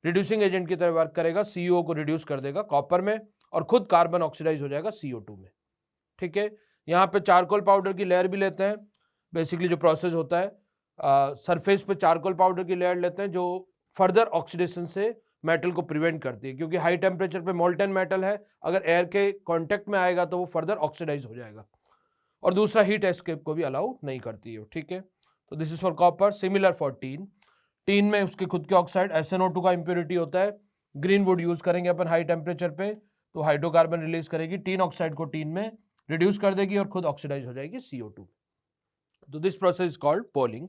Speaker 1: रिड्यूसिंग एजेंट की तरह वर्क करेगा, CO को रिड्यूस कर देगा कॉपर में और खुद कार्बन ऑक्सीडाइज हो जाएगा CO2 में। ठीक है, यहाँ पे चारकोल पाउडर की लेयर भी लेते हैं। बेसिकली जो प्रोसेस होता है, सरफेस पे चारकोल पाउडर की लेयर लेते हैं जो फर्दर ऑक्सीडेशन से मेटल को प्रिवेंट करती है, क्योंकि हाई टेम्परेचर पे मोल्टन मेटल है, अगर एयर के कांटेक्ट में आएगा तो वो फर्दर ऑक्सीडाइज हो जाएगा। और दूसरा हीट एस्केप को भी अलाउ नहीं करती है। ठीक है, तो this is for copper. Similar for tin में उसके खुद के ऑक्साइड SnO2 का इम्प्योरिटी होता है। ग्रीनवुड यूज करेंगे अपन हाई टेम्परेचर पे, तो हाइड्रोकार्बन रिलीज करेगी, टीन ऑक्साइड को टीन में रिड्यूस कर देगी और खुद ऑक्सीडाइज हो जाएगी CO2। तो this process is called poling.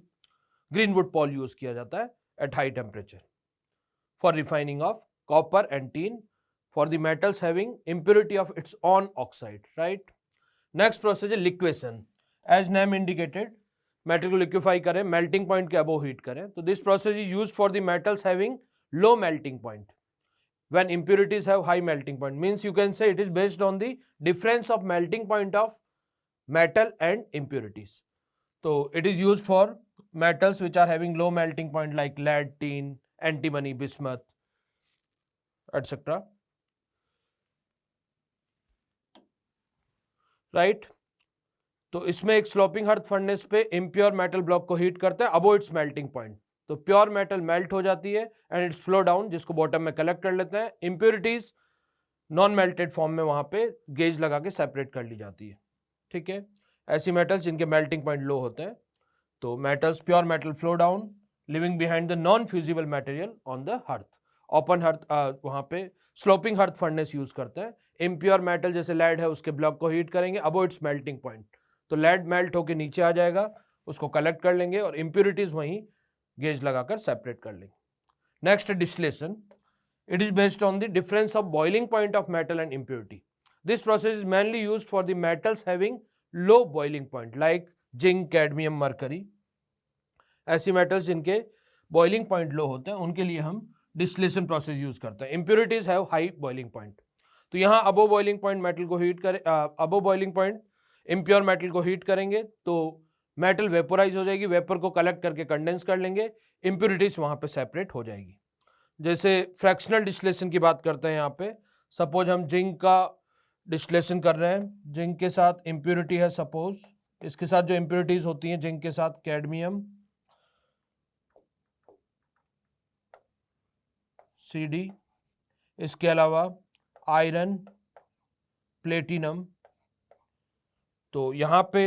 Speaker 1: Greenwood pole use किया जाता है at high temperature for refining of copper and tin for the metals having impurity of its own oxide, right? Next process है liquation. As name indicated, metal को liquefy करें, melting point के above heat करें। तो this process is used for the metals having low melting point when impurities have high melting point, means you can say it is based on the difference of melting point of metal and impurities. So it is used for metals which are having low melting point like lead, tin, antimony, bismuth, etc. Right, तो इसमें एक sloping hearth furnace पे impure metal block को heat करते हैं अबो it's melting point, तो pure metal melt हो जाती है एंड इट्स फ्लो डाउन, जिसको बॉटम में कलेक्ट कर लेते हैं। इम्प्योरिटीज नॉन मेल्टेड फॉर्म में वहां पे गेज लगा के सेपरेट कर ली जाती है। ठीक है, ऐसी मेटल्स जिनके मेल्टिंग पॉइंट लो होते हैं, तो metals pure metal flow down living behind the non fusible material on the hearth. Open hearth, वहां पे स्लोपिंग हर्थ फर्नेस यूज करते हैं। इम्प्योर मेटल जैसे लेड है उसके ब्लॉक को हीट करेंगे अबो इट्स मेल्टिंग पॉइंट, तो लेड मेल्ट होकर नीचे आ जाएगा, उसको कलेक्ट कर लेंगे और इम्प्योरिटीज वहीं गेज लगाकर सेपरेट कर लेंगे। Next distillation. It is based on the difference of boiling point of metal and impurity. This process is mainly used for the metals having low boiling point like zinc, cadmium, mercury. ऐसी metals जिनके boiling point लो होते हैं उनके लिए हम distillation process use करते हैं। Impurities have high boiling point, तो यहाँ अबो बॉइलिंग पॉइंट मेटल को हीट करें, अबो बॉइलिंग पॉइंट इम्प्योर मेटल को हीट करेंगे तो मेटल वेपोराइज हो जाएगी, वेपर को कलेक्ट करके कंडेंस कर लेंगे, इम्प्योरिटीज वहां पे सेपरेट हो जाएगी। जैसे फ्रैक्शनल डिस्टिलेशन की बात करते हैं, यहाँ पे सपोज हम जिंक का डिस्टिलेशन कर रहे हैं, जिंक के साथ इम्प्योरिटी है, सपोज इसके साथ जो इम्प्योरिटीज होती हैं जिंक के साथ कैडमियम, CD, इसके अलावा आयरन, प्लेटिनम, तो यहां पे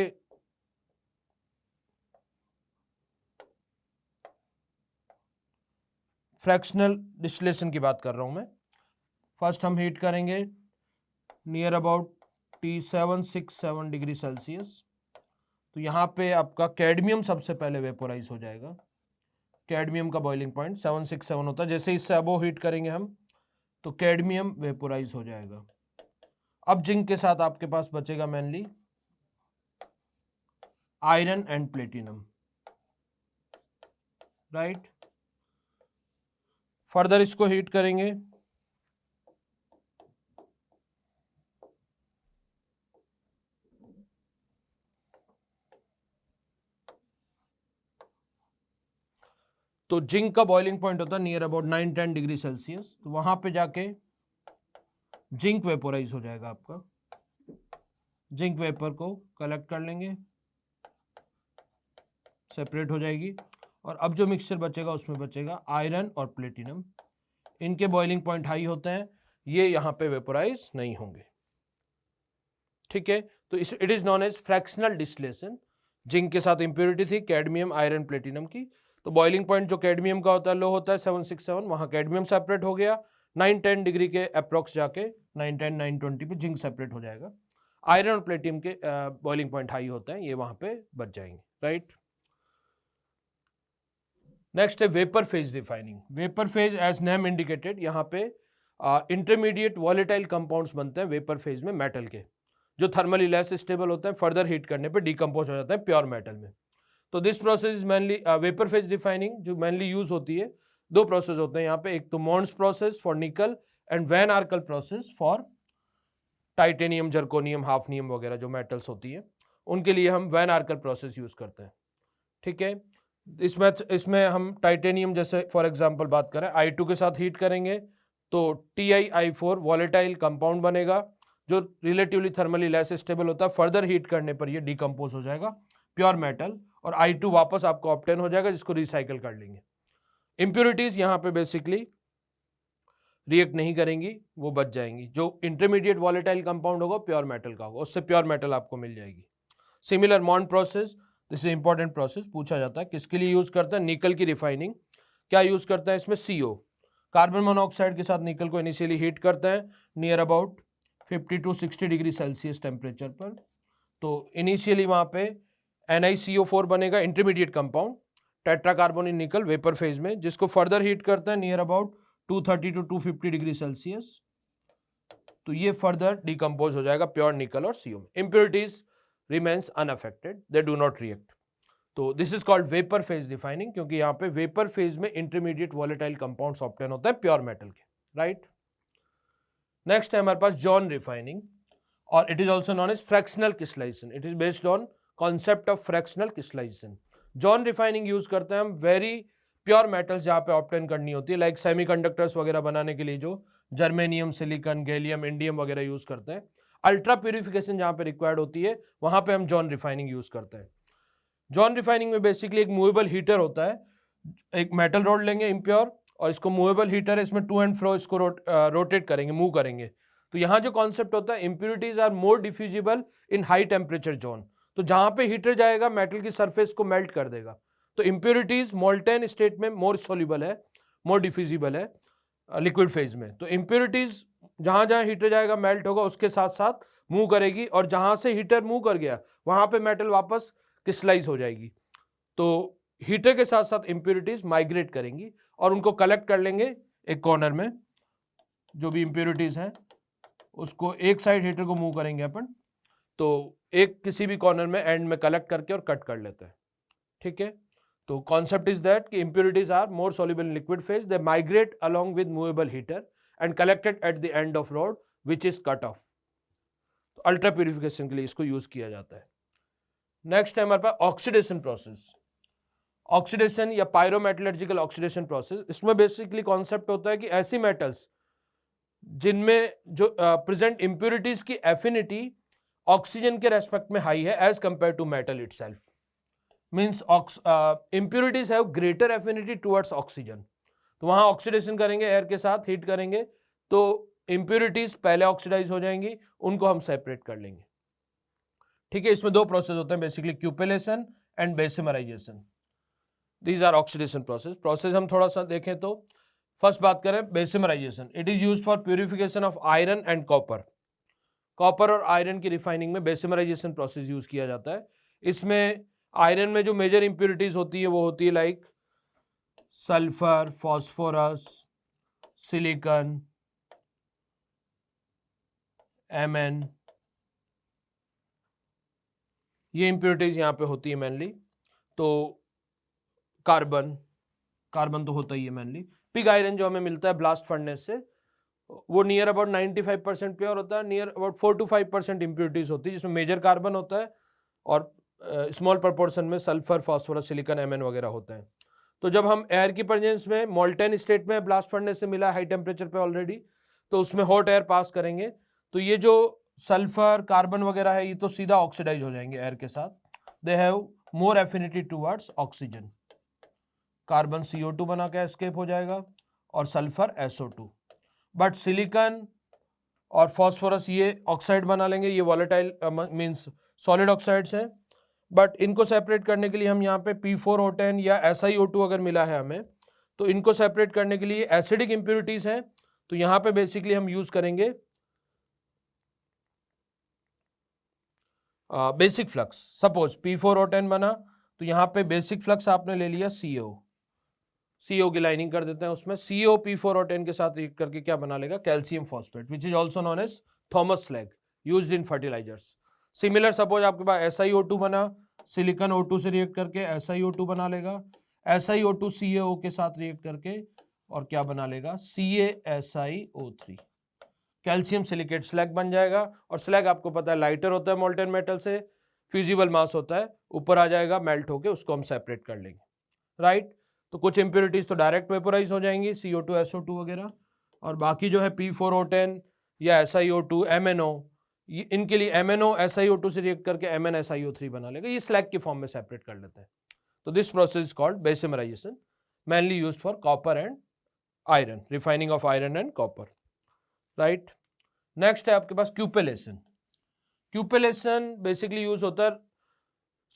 Speaker 1: फ्रैक्शनल डिस्टिलेशन की बात कर रहा हूं मैं। फर्स्ट हम हीट करेंगे near about T767 degree Celsius, तो यहाँ पे आपका कैडमियम सबसे पहले वेपोराइज हो जाएगा। कैडमियम का बॉइलिंग पॉइंट 767 होता है, जैसे इससे अबो हीट करेंगे हम तो कैडमियम वेपोराइज हो जाएगा। अब जिंक के साथ आपके पास बचेगा mainly iron and platinum, right. Further इसको हीट करेंगे, तो जिंक का बॉइलिंग पॉइंट होता है नियर अबाउट 9-10 डिग्री सेल्सियस, तो वहां पे जाके जिंक वेपोराइज हो जाएगा आपका। जिंक वेपर को कलेक्ट कर लेंगे, सेपरेट हो जाएगी, और अब जो मिक्सचर बचेगा उसमें बचेगा आयरन और प्लेटिनम। इनके बॉइलिंग पॉइंट हाई होते हैं, ये यहाँ पे वेपोराइज नहीं होंगे। ठीक है, तो it is known as fractional distillation. Zinc के साथ इंप्योरिटी थी कैडमियम, आयरन, प्लेटिनम की, तो बॉइलिंग पॉइंट जो कैडमियम का होता है लो होता है 767, वहां कैडमियम सेपरेट हो गया, 9-10 डिग्री के अप्रोक्स जाके 9-10, 9-20 पे जिंक सेपरेट हो जाएगा। आयरन और प्लेटियम के बॉइलिंग पॉइंट हाई होते हैं, ये वहां पे बच जाएंगे, राइट। नेक्स्ट है vapour phase refining. Vapour phase as name indicated, यहाँ पे इंटरमीडिएट वॉलेटाइल कंपाउंड्स बनते हैं वेपर फेज में मेटल के, जो थर्मली लेस स्टेबल होते हैं, फर्दर हीट करने पे डिकम्पोज हो जाते हैं प्योर मेटल में। तो this process is mainly vapour phase refining जो मेनली यूज होती है, दो प्रोसेस होते हैं यहाँ पे, एक तो Mond's process for nickel and van Arkel process for titanium, zirconium, hafnium वगैरह जो मेटल्स होती है, उनके लिए हम वैन आर्कल प्रोसेस यूज करते हैं, ठीक है। इसमें हम टाइटेनियम जैसे फॉर एग्जांपल बात करें, I2 के साथ हीट करेंगे तो TiI4 वॉलेटाइल कंपाउंड बनेगा जो रिलेटिवली थर्मली लेस स्टेबल होता है, फर्दर हीट करने पर ये डिकम्पोज हो जाएगा प्योर मेटल, और I2 वापस आपको ऑब्टेन हो जाएगा जिसको रिसाइकल कर लेंगे। इंप्योरिटीज यहाँ पे बेसिकली रिएक्ट नहीं करेंगी, वो बच जाएंगी। जो इंटरमीडिएट वॉलेटाइल कंपाउंड होगा प्योर मेटल का होगा, उससे प्योर मेटल आपको मिल जाएगी। Similar Mond process, this is important process, पूछा जाता है किसके लिए यूज करते हैं, निकल की रिफाइनिंग। क्या यूज करते हैं इसमें, CO, कार्बन मोनोऑक्साइड के साथ निकल को इनिशियली हीट करते हैं near about 50 to 60 degree Celsius temperature पर। तो इनिशियली वहां पे NiCO4 बनेगा, इंटरमीडिएट कंपाउंड, टेट्राकार्बोनिल निकल वेपर फेज में, जिसको फर्दर हीट करते हैं near about 230 to 250 degree Celsius. तो ये फर्दर डिकम्पोज हो जाएगा प्योर निकल और CO में। Impurities remains unaffected, they do not react. तो this is called vapour phase refining, क्योंकि यहाँ पे वेपर फेज में इंटरमीडिएट वॉलेटाइल कंपाउंड्स ऑब्टेन होते हैं प्योर मेटल के, राइट। नेक्स्ट है हमारे पास जॉन रिफाइनिंग, और it is also known as fractional crystallisation. It is based on concept of fractional crystallisation. Zone refining use करते हैं हम वेरी प्योर मेटल्स जहाँ पे ऑब्टेन करनी होती है, लाइक सेमीकंडक्टर्स वगैरह बनाने के लिए जो जर्मेनियम, सिलिकॉन, गैलियम, इंडियम वगैरह यूज करते हैं। अल्ट्रा प्यूरिफिकेशन जहाँ पे रिक्वायर्ड होती है वहां पे हम जॉन रिफाइनिंग यूज करते हैं। जॉन रिफाइनिंग में बेसिकली एक मूवेबल हीटर होता है, एक मेटल रोड लेंगे इम्प्योर, और इसको मूवेबल हीटर है, इसमें टू एंड फ्रो इसको रोटेट करेंगे, मूव करेंगे। तो यहाँ जो कॉन्सेप्ट होता है, impurities are more diffusible in high temperature zone. तो जहां पे हीटर जाएगा मेटल की सरफेस को मेल्ट कर देगा। तो इंप्योरिटीज मोल्टेन स्टेट में मोर सोल्यूबल है, मोर डिफ्यूजिबल है लिक्विड फेज में। तो इंप्योरिटीज जहां जहां हीटर जाएगा मेल्ट होगा, उसके साथ साथ मूव करेगी, और जहां से हीटर मूव कर गया वहां पे मेटल वापस क्रिस्टलाइज हो जाएगी। तो हीटर के साथ साथ इंप्योरिटीज माइग्रेट करेंगी और उनको कलेक्ट कर लेंगे एक कॉर्नर में। जो भी इंप्योरिटीज हैं उसको एक साइड हीटर को मूव करेंगे अपन, तो एक किसी भी कॉर्नर में एंड में कलेक्ट करके और कट कर लेते हैं, ठीक है। तो कॉन्सेप्ट इज दैट कि impurities are more soluble in liquid phase, they migrate along with movable heater and collected at the end of rod which is cut off. तो अल्ट्रा प्यूरिफिकेशन के लिए इसको यूज किया जाता है। नेक्स्ट है हमारे पास ऑक्सीडेशन प्रोसेस। ऑक्सीडेशन या पायरोमेटलर्जिकल ऑक्सीडेशन प्रोसेस, इसमें बेसिकली कॉन्सेप्ट होता है कि ऐसी मेटल्स जिनमें जो प्रेजेंट इंप्योरिटीज की एफिनिटी ऑक्सीजन के रेस्पेक्ट में हाई है as compare to metal itself, means impurities have greater affinity towards oxygen. तो वहां ऑक्सीडेशन करेंगे, एयर के साथ हीट करेंगे, तो इंप्योरिटीज पहले ऑक्सीडाइज हो जाएंगी, उनको हम सेपरेट कर लेंगे, ठीक है। इसमें दो प्रोसेस होते हैं basically, cupellation and bessemerisation. These are oxidation process हम थोड़ा सा देखें तो फर्स्ट बात करें bessemerisation. It is used for purification of iron and copper. Copper और आयरन की रिफाइनिंग में बेसिमराइजेशन प्रोसेस यूज किया जाता है। इसमें आयरन में जो मेजर इंप्योरिटीज होती है वो होती है like sulphur, phosphorus, silicon, Mn, ये इंप्योरिटीज यहाँ पे होती है मेनली। तो कार्बन तो होता ही है मेनली। पिग आयरन जो हमें मिलता है ब्लास्ट फर्नेस से, वो नियर अबाउट 95% प्योर होता है, नियर अबाउट 4 to 5% इंप्योरिटीज होती है, जिसमें मेजर कार्बन होता है और स्मॉल प्रोपोर्शन में सल्फर, फॉस्फोरस, सिलिकॉन, Mn वगैरह होते हैं। तो जब हम एयर की प्रेजेंस में मोल्टेन स्टेट में ब्लास्ट फर्नेस से मिला हाई टेम्परेचर पे ऑलरेडी, तो उसमें हॉट एयर पास करेंगे, तो ये जो सल्फर, कार्बन वगैरह है ये तो सीधा ऑक्सीडाइज हो जाएंगे एयर के साथ। They have more affinity towards oxygen. Carbon CO2 बना के एस्केप हो जाएगा और सल्फर SO2। बट सिलिकॉन और फॉस्फोरस ये ऑक्साइड बना लेंगे, ये वॉलेटाइल मींस सॉलिड ऑक्साइड्स हैं। बट इनको सेपरेट करने के लिए हम यहाँ पे P4O10 या SiO2 अगर मिला है हमें, तो इनको सेपरेट करने के लिए एसिडिक इंप्योरिटीज हैं, तो यहाँ पे बेसिकली हम यूज करेंगे बेसिक फ्लक्स, सपोज P4O10 बना, तो यहाँ पे बेसिक फ्लक्स आपने ले लिया CO की लाइनिंग कर देते हैं उसमें, CO P4O10 के साथ रिएक्ट करके क्या बना लेगा, calcium phosphate, which is also known as Thomas slag, used in fertilisers. Similar suppose आपके पास SiO2 बना, सिलिकॉन O2 से रिएक्ट करके SiO2 बना लेगा, SiO2 CaO के साथ रिएक्ट करके और क्या बना लेगा, CaSiO3, कैल्शियम सिलिकेट स्लैग बन जाएगा। और स्लैग आपको पता है लाइटर होता है मोल्टेन मेटल से, फ्यूजिबल मास होता है, ऊपर आ जाएगा, मेल्ट होके उसको हम सेपरेट कर लेंगे, राइट। तो कुछ इंप्योरिटीज तो डायरेक्ट वेपोराइज हो जाएंगी, CO2 SO2 वगैरह, और बाकी जो है P4O10 या SiO2 MnO, इनके लिए MnO SiO2 से रिएक्ट करके MnSiO3 बना लेगा, ये स्लैग के फॉर्म में सेपरेट कर लेते हैं। तो this process is called Bessemerisation, mainly used for copper and iron, refining of iron and copper, right. Next है आपके पास क्यूपेलेशन। क्यूपेलेशन बेसिकली यूज होता है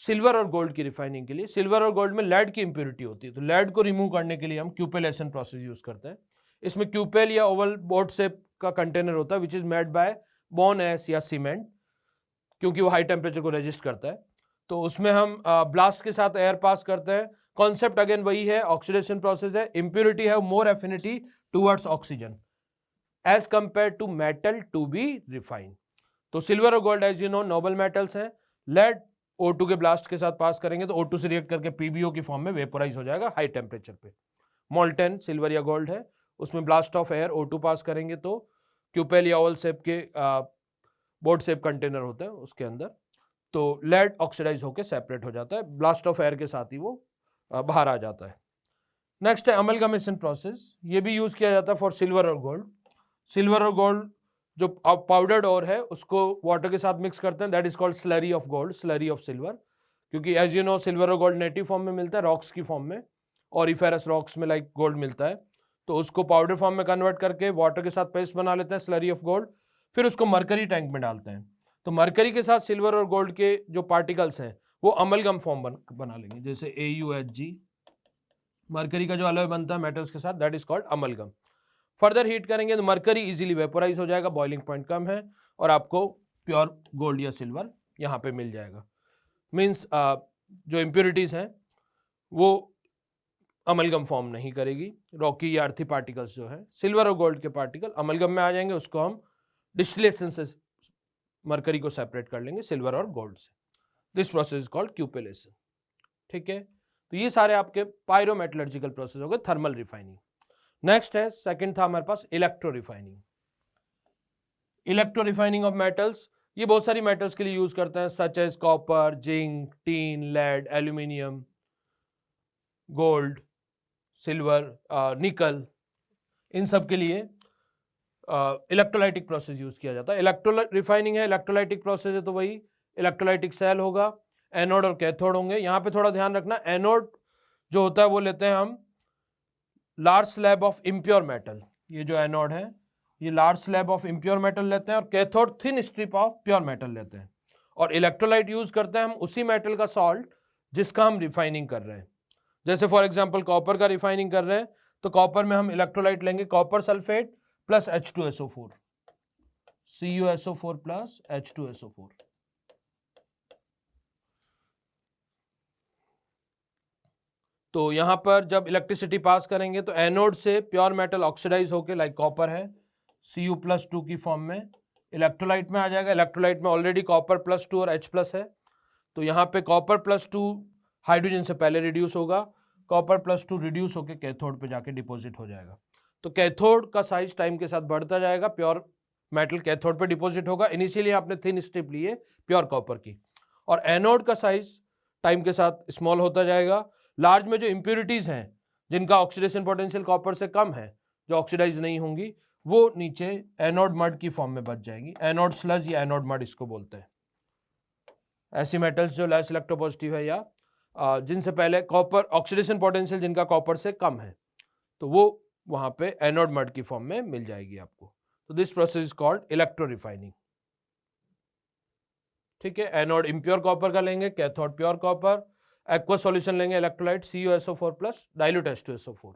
Speaker 1: सिल्वर और गोल्ड की रिफाइनिंग के लिए। सिल्वर और गोल्ड में लेड की इंप्योरिटी होती है, तो लेड को रिमूव करने के लिए हम क्यूपेलेशन प्रोसेस यूज करते हैं। इसमें क्यूपेल या ओवल बोर्ड शेप का कंटेनर होता है, which is made by bone ash या सीमेंट, क्योंकि वो हाई टेम्परेचर को रेजिस्ट करता है। तो उसमें हम ब्लास्ट के साथ एयर पास करते हैं। कॉन्सेप्ट अगेन वही है, ऑक्सीडेशन प्रोसेस है, इंप्योरिटी है more affinity towards oxygen as compare to metal to be refined. तो सिल्वर और gold as you know noble metals हैं। लेड O2 के ब्लास्ट के साथ पास करेंगे तो O2 से रिएक्ट करके PbO की फॉर्म में वेपोराइज हो जाएगा हाई टेम्परेचर पे। मोल्टेन सिल्वर या गोल्ड है, उसमें ब्लास्ट ऑफ एयर O2 पास करेंगे तो क्यूपेल या ओवल शेप के बोर्ड शेप कंटेनर होते हैं उसके अंदर, तो लेड ऑक्सीडाइज होकर सेपरेट हो जाता है, ब्लास्ट ऑफ एयर के साथ ही वो बाहर आ जाता है। नेक्स्ट है अमलगमेशन प्रोसेस, ये भी यूज किया जाता है फॉर सिल्वर और गोल्ड। सिल्वर और गोल्ड जो पाउडर्ड और है उसको वाटर के साथ मिक्स करते हैं, that is called slurry of gold, slurry of silver, क्योंकि एज यू नो सिल्वर और गोल्ड नेटिव फॉर्म में मिलता है, रॉक्स की फॉर्म में, और इफेरस रॉक्स में लाइक गोल्ड मिलता है, तो उसको पाउडर फॉर्म में कन्वर्ट करके वाटर के साथ पेस्ट बना लेते हैं, स्लरी ऑफ गोल्ड, फिर उसको मरकरी टैंक में डालते हैं। तो मरकरी के साथ सिल्वर और गोल्ड के जो पार्टिकल्स हैं वो अमलगम फॉर्म बना लेंगे, जैसे AuHg, मरकरी का जो अलॉय बनता है मेटल्स के साथ, that is called amalgam. Further heat करेंगे तो मरकरी इजीली वेपोराइज हो जाएगा, बॉइलिंग पॉइंट कम है, और आपको प्योर गोल्ड या सिल्वर यहाँ पे मिल जाएगा। मीन्स जो इम्प्योरिटीज हैं वो अमलगम फॉर्म नहीं करेगी, रॉकी या अर्थी पार्टिकल्स जो है सिल्वर और गोल्ड के पार्टिकल अमलगम में आ जाएंगे, उसको हम डिस्टिलेशन से मरकरी को सेपरेट कर लेंगे सिल्वर और गोल्ड से। दिस प्रोसेस इज कॉल्ड क्यूपेलेशन, ठीक है। तो ये सारे आपके पायरोमेटलर्जिकल प्रोसेस हो गए, थर्मल रिफाइनिंग। नेक्स्ट है सेकंड था हमारे पास electro refining. Electro refining of metals, ये बहुत सारी मेटल्स के लिए यूज करते हैं, such as copper, zinc, tin, lead, aluminium, gold, silver, nickel, इन सब के लिए इलेक्ट्रोलाइटिक प्रोसेस यूज किया जाता है। इलेक्ट्रो रिफाइनिंग है, इलेक्ट्रोलाइटिक प्रोसेस है, तो वही इलेक्ट्रोलाइटिक सेल होगा, एनोड और कैथोड होंगे। यहाँ पे थोड़ा ध्यान रखना, एनोड जो होता है वो लेते हैं हम large slab of impure metal, ये जो एनोड है ये large slab of impure metal लेते हैं, और cathode thin strip of pure metal लेते हैं। और इलेक्ट्रोलाइट यूज करते हैं हम उसी मेटल का सॉल्ट जिसका हम रिफाइनिंग कर रहे हैं। जैसे फॉर एग्जांपल कॉपर का रिफाइनिंग कर रहे हैं तो कॉपर में हम इलेक्ट्रोलाइट लेंगे copper sulphate plus H2SO4, CuSO4 plus H2SO4। तो यहां पर जब इलेक्ट्रिसिटी पास करेंगे तो एनोड से प्योर मेटल ऑक्सीडाइज होकर, लाइक कॉपर है, Cu+2 की फॉर्म में इलेक्ट्रोलाइट में आ जाएगा। इलेक्ट्रोलाइट में ऑलरेडी कॉपर +2 और H+ है, तो यहाँ पे कॉपर +2 हाइड्रोजन से पहले रिड्यूस होगा, कॉपर +2 रिड्यूस होकर कैथोड पे जाके डिपॉजिट हो जाएगा। तो कैथोड का साइज टाइम के साथ बढ़ता जाएगा, प्योर मेटल कैथोड पे डिपॉजिट होगा। इनिशियली आपने थिन स्ट्रिप लिए प्योर कॉपर की, और एनोड का साइज टाइम के साथ स्मॉल होता जाएगा। लार्ज में जो इम्प्योरिटीज हैं जिनका ऑक्सीडेशन पोटेंशियल कॉपर से कम है, जो ऑक्सीडाइज नहीं होंगी, वो नीचे एनोड मड की फॉर्म में बच जाएंगी, एनोड स्लज या एनोड मड इसको बोलते हैं। ऐसी मेटल्स जो लेस इलेक्ट्रोपॉजिटिव है या जिनसे पहले कॉपर ऑक्सीडेशन पोटेंशियल जिनका कॉपर से कम है, तो वो वहां पे एनोड मड की फॉर्म में मिल जाएगी आपको। तो this process is called electro refining, ठीक है। एनोड इम्प्योर कॉपर का लेंगे, cathode pure copper, aqueous solution लेंगे electrolyte CuSO4 plus dilute H2SO4।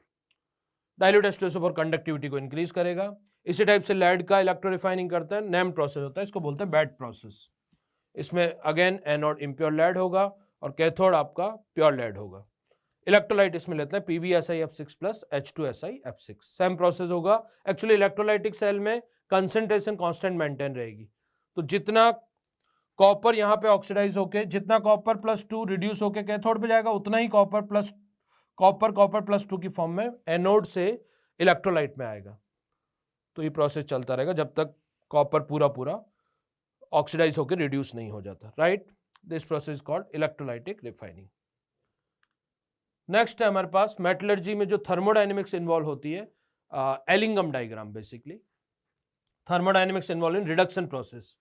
Speaker 1: Dilute H2SO4 conductivity को इंक्रीज करेगा। इसी टाइप से लेड का इलेक्ट्रो रिफाइनिंग करते हैं, नेम प्रोसेस होता है, इसको बोलते हैं बैट प्रोसेस। इसमें अगेन एनोड इम्प्योर लेड होगा और कैथोड आपका प्योर लेड होगा। इलेक्ट्रोलाइट इसमें लेते हैं PbSiF6 plus H2SiF6, same process होगा। एक्चुअली इलेक्ट्रोलाइटिक सेल में कंसेंट्रेशन कांस्टेंट मेंटेन रहेगी, तो जितना कॉपर यहाँ पे ऑक्सीडाइज होके, जितना कॉपर +2 रिड्यूस होके कैथोड पे जाएगा, उतना ही कॉपर +2 की फॉर्म में एनोड से इलेक्ट्रोलाइट में आएगा। तो ये प्रोसेस चलता रहेगा जब तक कॉपर पूरा ऑक्सीडाइज होकर रिड्यूस नहीं हो जाता, right. This process called electrolytic refining. Next है हमारे पास मेटलर्जी में जो थर्मोडायनेमिक्स इन्वॉल्व होती है, Ellingham diagram. Basically thermodynamics involve in reduction process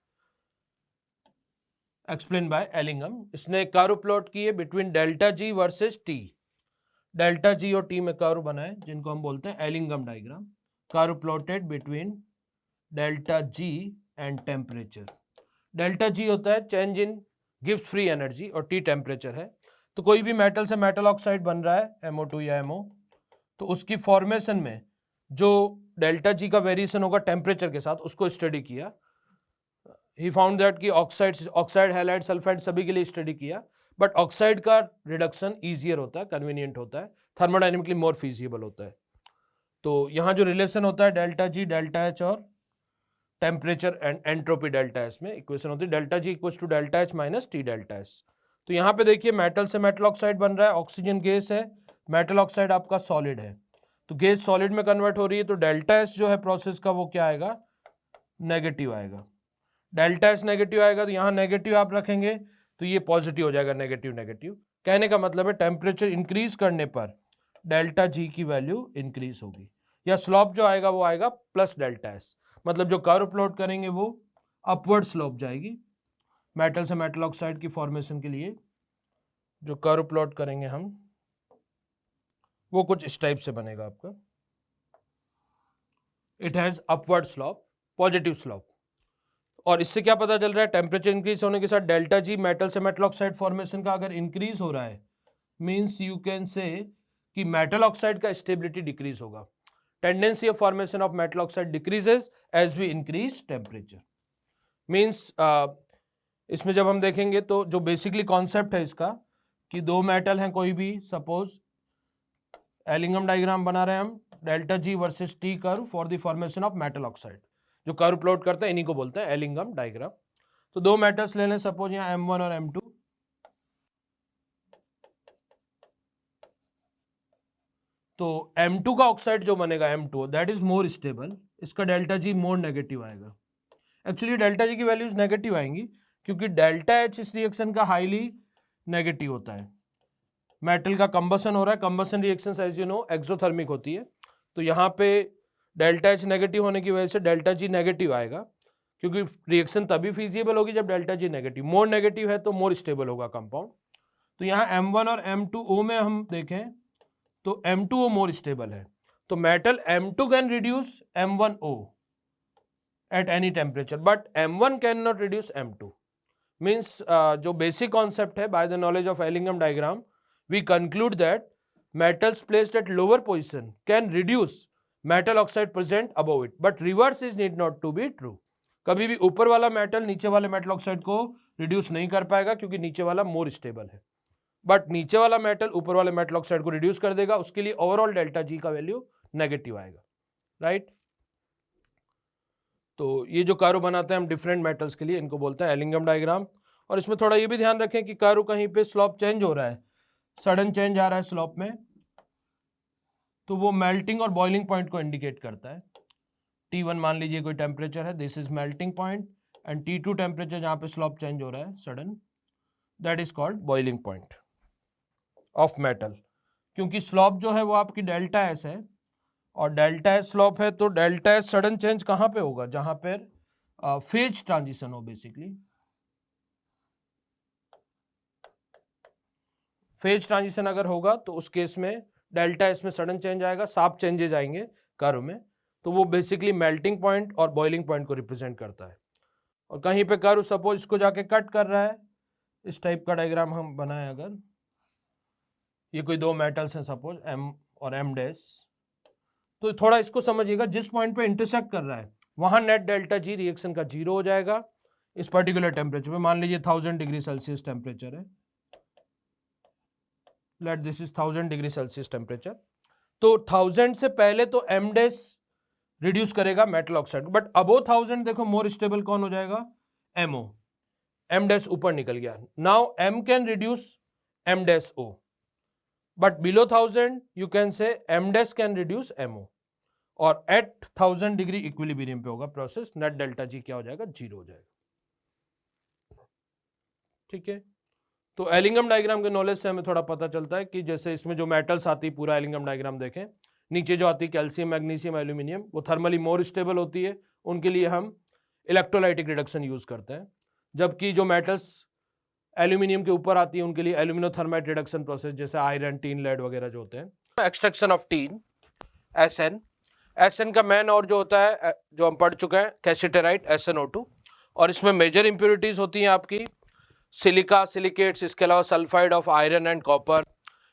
Speaker 1: explain by Ellingham. इसने कर्व प्लॉट की है between delta G versus T. Delta G और टी में कर्व बनाए जिनको हम बोलते हैं Ellingham diagram. Curve plotted between delta G and temperature. Delta G होता है change in gives free energy और टी टेम्परेचर है। तो कोई भी मेटल से मेटल ऑक्साइड बन रहा है MO2 या MO, तो उसकी फॉर्मेशन में जो डेल्टा जी का वेरिएशन होगा टेम्परेचर के साथ, उसको स्टडी किया। ही फाउंड दैट कि ऑक्साइड हैलाइड सल्फाइड सभी के लिए स्टडी किया, बट ऑक्साइड का रिडक्शन ईजियर होता है, कन्वीनियंट होता है, थर्मोडायनेमिकली मोर फीजिबल होता है। तो यहाँ जो रिलेशन होता है डेल्टा जी डेल्टा एच और temperature and entropy delta S में इक्वेशन होती है delta G equals to delta H minus T delta S. तो यहाँ पे देखिए मेटल से मेटल ऑक्साइड बन रहा है, ऑक्सीजन गैस है, मेटल ऑक्साइड आपका सॉलिड है, तो गैस सॉलिड में कन्वर्ट हो रही है, तो डेल्टा एस जो है प्रोसेस का वो क्या आएगा, नेगेटिव आएगा। डेल्टा एस नेगेटिव आएगा तो यहाँ नेगेटिव आप रखेंगे तो ये पॉजिटिव हो जाएगा, नेगेटिव नेगेटिव। कहने का मतलब है टेम्परेचर इंक्रीज करने पर डेल्टा जी की वैल्यू इंक्रीज होगी, या स्लोप जो आएगा वो आएगा प्लस डेल्टा एस। मतलब जो कर्व प्लॉट करेंगे वो अपवर्ड स्लोप जाएगी। मेटल से मेटल ऑक्साइड की फॉर्मेशन के लिए जो कर्व प्लॉट करेंगे हम, वो कुछ इस टाइप से बनेगा आपका। It has upward slope, positive slope. और इससे क्या पता चल रहा है, टेम्परेचर इंक्रीज होने के साथ डेल्टा जी मेटल से मेटल ऑक्साइड फॉर्मेशन का अगर इंक्रीज हो रहा है, मींस यू कैन से कि मेटल ऑक्साइड का स्टेबिलिटी डिक्रीज होगा। Tendency of formation of metal oxide decreases as we increase temperature. Means इसमें जब हम देखेंगे तो जो बेसिकली कॉन्सेप्ट है इसका कि दो मेटल हैं कोई भी, सपोज एलिंगम डायग्राम बना रहे हैं हम, delta G versus T curve for the formation of metal oxide. जो कर्व प्लॉट करते हैं इन्हीं को बोलते हैं एलिंगम डायग्राम। तो दो मेटल्स ले लें, सपोज यहाँ M1 और M2। तो M2 का ऑक्साइड जो बनेगा M2 that is more stable, इसका डेल्टा जी मोर नेगेटिव आएगा। एक्चुअली डेल्टा जी की वैल्यूज नेगेटिव आएंगी क्योंकि डेल्टा एच इस रिएक्शन का हाईली नेगेटिव होता है। मेटल का कंबसन हो रहा है, combustion reactions as you know exothermic होती है, तो यहाँ पे डेल्टा एच नेगेटिव होने की वजह से डेल्टा जी नेगेटिव आएगा, क्योंकि रिएक्शन तभी फीजिबल होगी जब delta G negative, more negative है तो मोर स्टेबल होगा कंपाउंड। तो यहाँ M1 और M2O में हम देखें तो M2O मोर स्टेबल है, तो metal M2 can reduce M1O at any temperature, but M1 can not reduce M2। Means जो बेसिक कॉन्सेप्ट है, by the knowledge of Ellingham diagram we conclude that metals placed at lower position can reduce metal oxide present above it, but reverse is need not to be true। कभी भी ऊपर वाला metal नीचे वाले metal oxide को reduce नहीं कर पाएगा क्योंकि नीचे वाला मोर स्टेबल है, बट नीचे वाला मेटल ऊपर वाले मेटल ऑक्साइड को रिड्यूस कर देगा, उसके लिए ओवरऑल डेल्टा जी का वैल्यू नेगेटिव आएगा, राइट। तो ये जो कर्व बनाते हैं हम डिफरेंट मेटल्स के लिए, इनको बोलते हैं एलिंगम डायग्राम। और इसमें थोड़ा ये भी ध्यान रखें कि कर्व कहीं पे स्लोप चेंज हो रहा है, सडन चेंज आ रहा है स्लोप में, तो वो मेल्टिंग और बॉइलिंग पॉइंट को इंडिकेट करता है। T1 मान लीजिए कोई टेम्परेचर है, this is melting point, and T2 temperature जहाँ पे स्लोप चेंज हो रहा है sudden, that is called boiling point of metal. क्योंकि स्लोप जो है वो आपकी डेल्टा एस है, और डेल्टा एस स्लोप है, तो डेल्टा एस सडन चेंज कहाँ पे होगा, जहाँ पर फेज ट्रांजिशन हो। बेसिकली फेज ट्रांजिशन अगर होगा तो उस केस में डेल्टा एस में सडन चेंज आएगा, साफ चेंजेस आएंगे कर्व में, तो वो बेसिकली मेल्टिंग पॉइंट और बॉइलिंग पॉइंट को रिप्रेजेंट करता है। और कहीं पे कर्व सपोज इसको जाके कट कर रहा है, इस टाइप का डायग्राम हम बनाए, अगर ये कोई दो मेटल्स हैं सपोज M और M डैश, तो थोड़ा इसको समझिएगा, जिस पॉइंट पे इंटरसेक्ट कर रहा है वहां नेट डेल्टा जी रिएक्शन का 0 हो जाएगा, इस पर्टिकुलर टेम्परेचर पे, मान लीजिए 1000 डिग्री सेल्सियस टेम्परेचर है, let this is 1000 degree Celsius temperature. तो 1000 से पहले तो एम डैश रिड्यूस करेगा मेटल ऑक्साइड, बट अबो 1000 देखो मोर स्टेबल कौन हो जाएगा, एमओ, एम डैश ऊपर निकल गया। Now M can reduce M dash O, but below 1000 you can say M dash can reduce MO, और एट 1000 डिग्री इक्विलिब्रियम पे होगा प्रोसेस, नेट डेल्टा जी क्या हो जाएगा, 0 हो जाएगा। ठीक है, तो एलिंगम डायग्राम के नॉलेज से हमें थोड़ा पता चलता है कि जैसे इसमें जो मेटल्स आती है, पूरा एलिंगम डायग्राम देखें, नीचे जो आती है कैल्शियम, मैग्नीशियम, एल्यूमिनियम, वो थर्मली मोर स्टेबल होती है, उनके लिए हम इलेक्ट्रोलाइटिक रिडक्शन यूज करते हैं, जबकि जो मेटल्स एल्यूमिनियम के ऊपर आती है उनके लिए एल्यूमिनोथर्माइट रिडक्शन प्रोसेस, जैसे आयरन, टीन, लेड वगैरह जो होते हैं। Extraction of tin, SN, SN का मैन और जो होता है, जो हम पढ़ चुके हैं, कैसिटेराइट, SnO2, और इसमें मेजर इंप्योरिटीज होती हैं आपकी सिलिका, सिलिकेट्स, इसके अलावा sulphide of iron and copper,